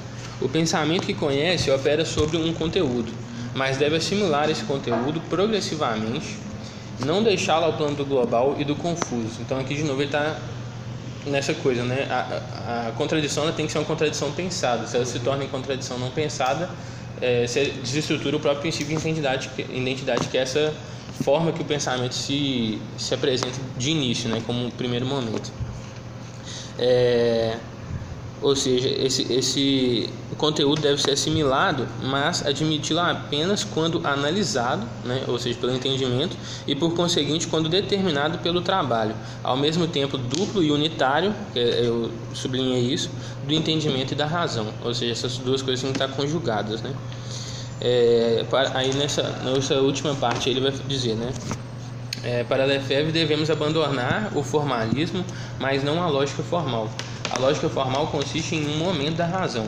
O pensamento que conhece opera sobre um conteúdo, mas deve assimilar esse conteúdo progressivamente, não deixá-lo ao plano do global e do confuso. Então aqui de novo ele está nessa coisa, né? A contradição tem que ser uma contradição pensada. Se ela se torna em contradição não pensada, se desestrutura o próprio princípio de identidade, que é essa forma que o pensamento se apresenta de início, né? Como um primeiro momento. Ou seja, esse conteúdo deve ser assimilado, mas admiti-lo apenas quando analisado, né? Ou seja, pelo entendimento, e por conseguinte quando determinado pelo trabalho, ao mesmo tempo duplo e unitário, eu sublinhei isso, do entendimento e da razão. Ou seja, essas duas coisas têm que estar conjugadas, né? Aí nessa última parte ele vai dizer, né? Para Lefebvre devemos abandonar o formalismo, mas não a lógica formal. A lógica formal consiste em um momento da razão,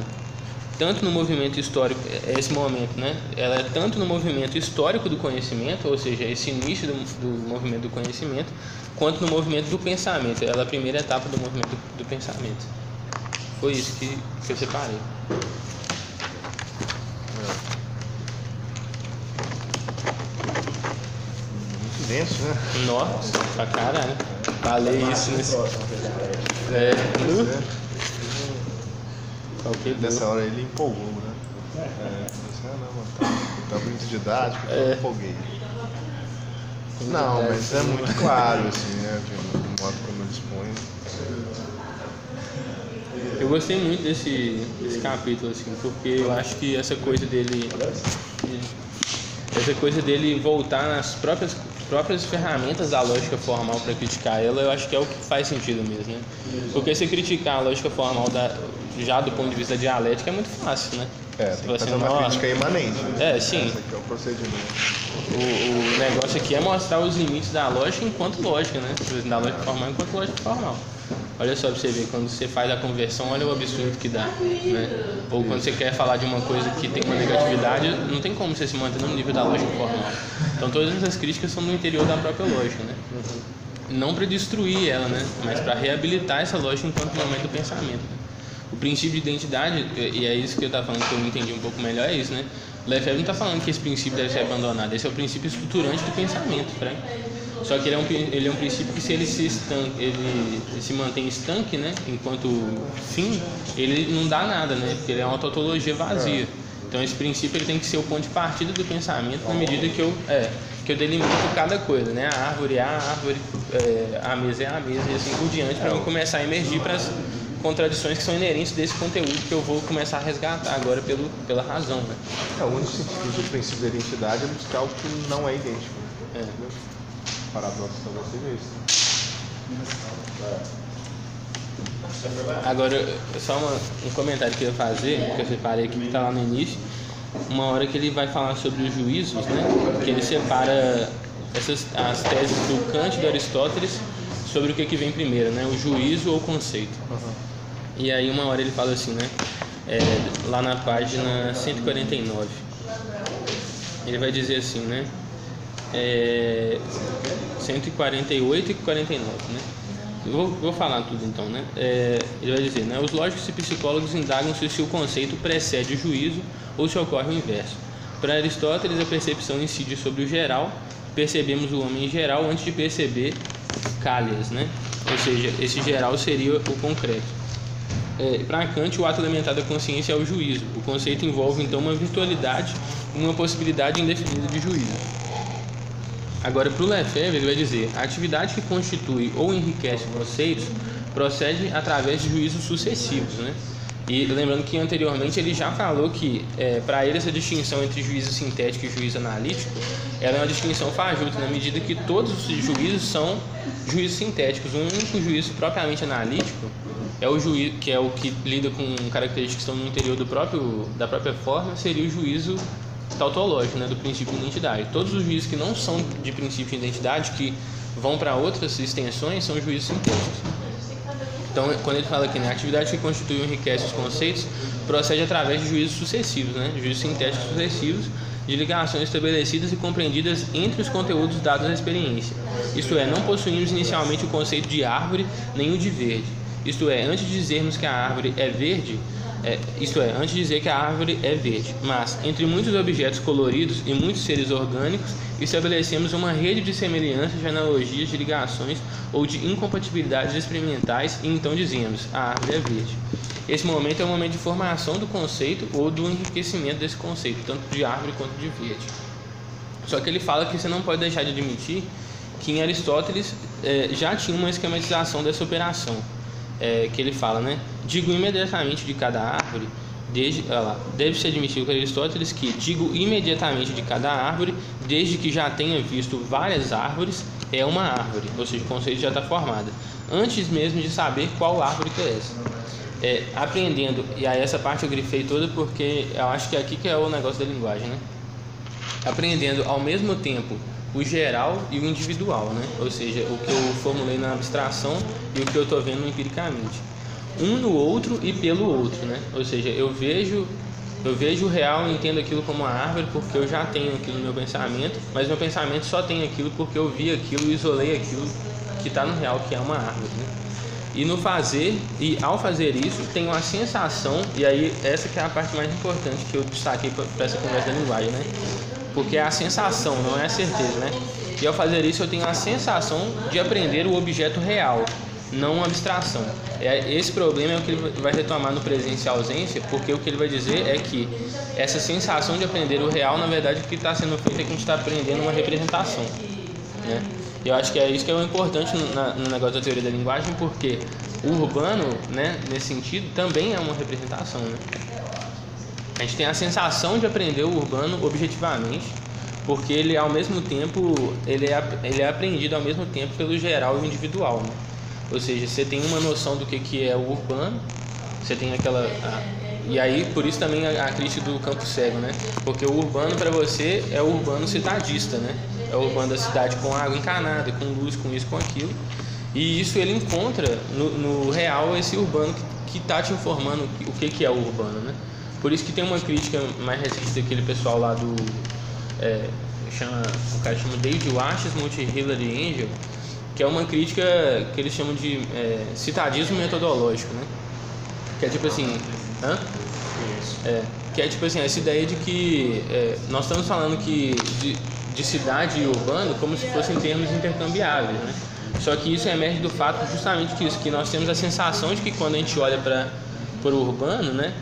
tanto no movimento histórico, esse momento, né? Ela é tanto no movimento histórico do conhecimento, ou seja, esse início do movimento do conhecimento, quanto no movimento do pensamento. Ela é a primeira etapa do movimento do pensamento. Foi isso que eu separei. Muito denso, né? Nossa, pra caralho. Falei isso nesse... Nessa hora ele empolgou, né? Tá muito didático, eu empolguei. Não, mas é muito claro, assim, né? Do modo como eles põem. Eu gostei muito desse capítulo, assim, porque eu acho que essa coisa dele voltar nas próprias ferramentas da lógica formal para criticar ela, eu acho que é o que faz sentido mesmo, né? Porque se criticar a lógica formal já do ponto de vista dialético é muito fácil, né? Tem que fazer uma crítica imanente, né? Sim. Esse aqui é o procedimento. O negócio aqui é mostrar os limites da lógica enquanto lógica, né? Da lógica formal enquanto lógica formal. Olha só pra você ver, quando você faz a conversão, olha o absurdo que dá, né? Ou quando você quer falar de uma coisa que tem uma negatividade, não tem como você se manter no nível da lógica formal. Então todas essas críticas são no interior da própria lógica, né? Não para destruir ela, né? Mas para reabilitar essa lógica enquanto momento do pensamento, né? O princípio de identidade, e é isso que eu estava falando, que eu entendi um pouco melhor, é isso, né? Lefebvre não está falando que esse princípio deve ser abandonado, esse é o princípio estruturante do pensamento, né? Só que ele é um princípio que, se ele se mantém estanque, né, enquanto fim, ele não dá nada, né? Porque ele é uma tautologia vazia. Então esse princípio ele tem que ser o ponto de partida do pensamento na medida que eu delimito cada coisa, né? A árvore é a árvore, a mesa é a mesa e assim por diante, para eu começar a emergir para as contradições que são inerentes desse conteúdo que eu vou começar a resgatar agora pela razão, né? O único sentido do princípio da identidade é buscar algo que não é idêntico. O paradoxo talvez seja isso. Agora, só um comentário que eu ia fazer, que eu separei aqui, que está lá no início, uma hora que ele vai falar sobre os juízos, né? Que ele separa as teses do Kant e do Aristóteles sobre o que vem primeiro, né? O juízo ou o conceito. E aí uma hora ele fala assim, né? Lá na página 149, ele vai dizer assim, né? 148 e 49, né? Vou falar tudo então, né? Ele vai dizer, né? Os lógicos e psicólogos indagam se o conceito precede o juízo ou se ocorre o inverso. Para Aristóteles, a percepção incide sobre o geral. Percebemos o homem em geral antes de perceber Callias, né? Ou seja, esse geral seria o concreto. Para Kant, o ato elementar da consciência é o juízo. O conceito envolve então uma virtualidade e uma possibilidade indefinida de juízo. Agora, para o Lefebvre, ele vai dizer: a atividade que constitui ou enriquece conceitos procede através de juízos sucessivos, né? E lembrando que anteriormente ele já falou que para ele essa distinção entre juízo sintético e juízo analítico ela é uma distinção fajuta, na medida que todos os juízos são juízos sintéticos. O único juízo propriamente analítico é o juízo que é o que lida com características que estão no interior da própria forma, seria o juízo tautológico, né, do princípio de identidade. Todos os juízos que não são de princípio de identidade, que vão para outras extensões, são juízos sintéticos. Então, quando ele fala aqui, né, a atividade que constitui e enriquece os conceitos procede através de juízos sucessivos, né, juízos sintéticos sucessivos, de ligações estabelecidas e compreendidas entre os conteúdos dados à experiência. Isto é, não possuímos inicialmente o conceito de árvore nem o de verde. Isto é, antes de dizermos que a árvore é verde, antes de dizer que a árvore é verde, mas entre muitos objetos coloridos e muitos seres orgânicos estabelecemos uma rede de semelhanças, de analogias, de ligações ou de incompatibilidades experimentais e então dizemos a árvore é verde. Esse momento é o momento de formação do conceito ou do enriquecimento desse conceito, tanto de árvore quanto de verde. Só que ele fala que você não pode deixar de admitir que em Aristóteles já tinha uma esquematização dessa operação. Que ele fala, né? Digo imediatamente de cada árvore, deve-se admitir com Aristóteles que digo imediatamente de cada árvore, desde que já tenha visto várias árvores, é uma árvore, ou seja, o conceito já está formado, antes mesmo de saber qual árvore que é essa. Aprendendo, e aí essa parte eu grifei toda porque eu acho que é aqui que é o negócio da linguagem, né? Aprendendo ao mesmo tempo o geral e o individual, né? Ou seja, o que eu formulei na abstração e o que eu estou vendo empiricamente. Um no outro e pelo outro, né? Ou seja, eu vejo o real e entendo aquilo como uma árvore porque eu já tenho aquilo no meu pensamento, mas meu pensamento só tem aquilo porque eu vi aquilo e isolei aquilo que está no real, que é uma árvore, né? E ao fazer isso, tenho a sensação, e aí essa que é a parte mais importante que eu destaquei para essa conversa da linguagem, né? Porque é a sensação, não é a certeza, né? E ao fazer isso eu tenho a sensação de aprender o objeto real, não uma abstração. Esse problema é o que ele vai retomar no presença e ausência, porque o que ele vai dizer é que essa sensação de aprender o real, na verdade, o que está sendo feito é que a gente está aprendendo uma representação, né? Eu acho que é isso que é o importante no negócio da teoria da linguagem, porque o urbano, né, nesse sentido, também é uma representação, né? A gente tem a sensação de aprender o urbano objetivamente, porque ele, ao mesmo tempo, ele é aprendido ao mesmo tempo pelo geral e o individual, né? Ou seja, você tem uma noção do que é o urbano, você tem aquela... E aí, por isso também a crítica do campo cego, né? Porque o urbano para você é o urbano citadista, né? É o urbano da cidade com água encanada, com luz, com isso, com aquilo. E isso ele encontra no real esse urbano que está te informando o que é o urbano, né? Por isso que tem uma crítica mais recente daquele pessoal lá do... o cara chama David Wasserman e Hilary Engel, que é uma crítica que eles chamam de citadismo metodológico, né? Que é tipo assim... que é tipo assim, essa ideia de que nós estamos falando que de cidade e urbano como se fossem termos intercambiáveis, né? Só que isso emerge do fato justamente disso, que nós temos a sensação de que quando a gente olha para o urbano, né,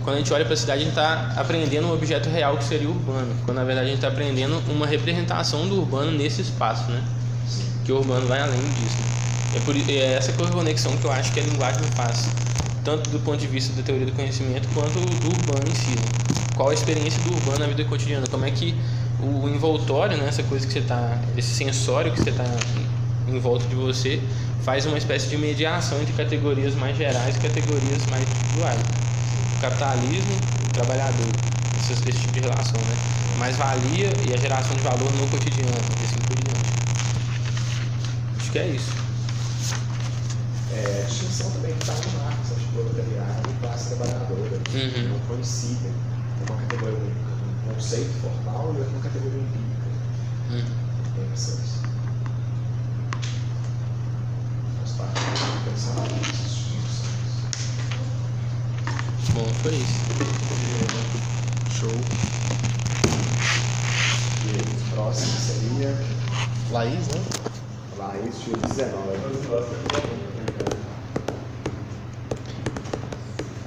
quando a gente olha para a cidade, a gente está aprendendo um objeto real que seria o urbano, quando na verdade a gente está aprendendo uma representação do urbano nesse espaço, né? Que o urbano vai além disso, né? É essa conexão que eu acho que a linguagem faz, tanto do ponto de vista da teoria do conhecimento quanto do urbano em si, né? Qual a experiência do urbano na vida cotidiana, como é que o envoltório, né, essa coisa que você está, esse sensório que você está em volta de você, faz uma espécie de mediação entre categorias mais gerais e categorias mais individuais. O capitalismo, o trabalhador, esse tipo de relação, né? Mais-valia e a geração de valor no cotidiano, e assim por diante. Acho que é isso. A distinção também que está no Marx, acho que proletariado e classe trabalhadora, não coincidem. Uma categoria, um conceito formal e outra categoria empírica. Tem essas. Faz parte do pensamento dessas distinções. Bom, foi isso. Show. E o próximo seria Laís, né? Laís, dia 19.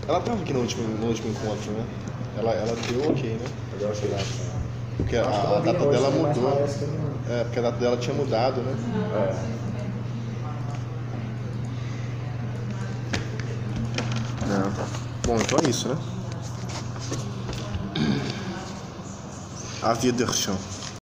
Ela estava aqui no último encontro, né? Ela deu ok, né? Eu acho que ela... Porque a data dela mudou. Porque a data dela tinha mudado, né? Bom, então é isso, né? A Wiedersehen.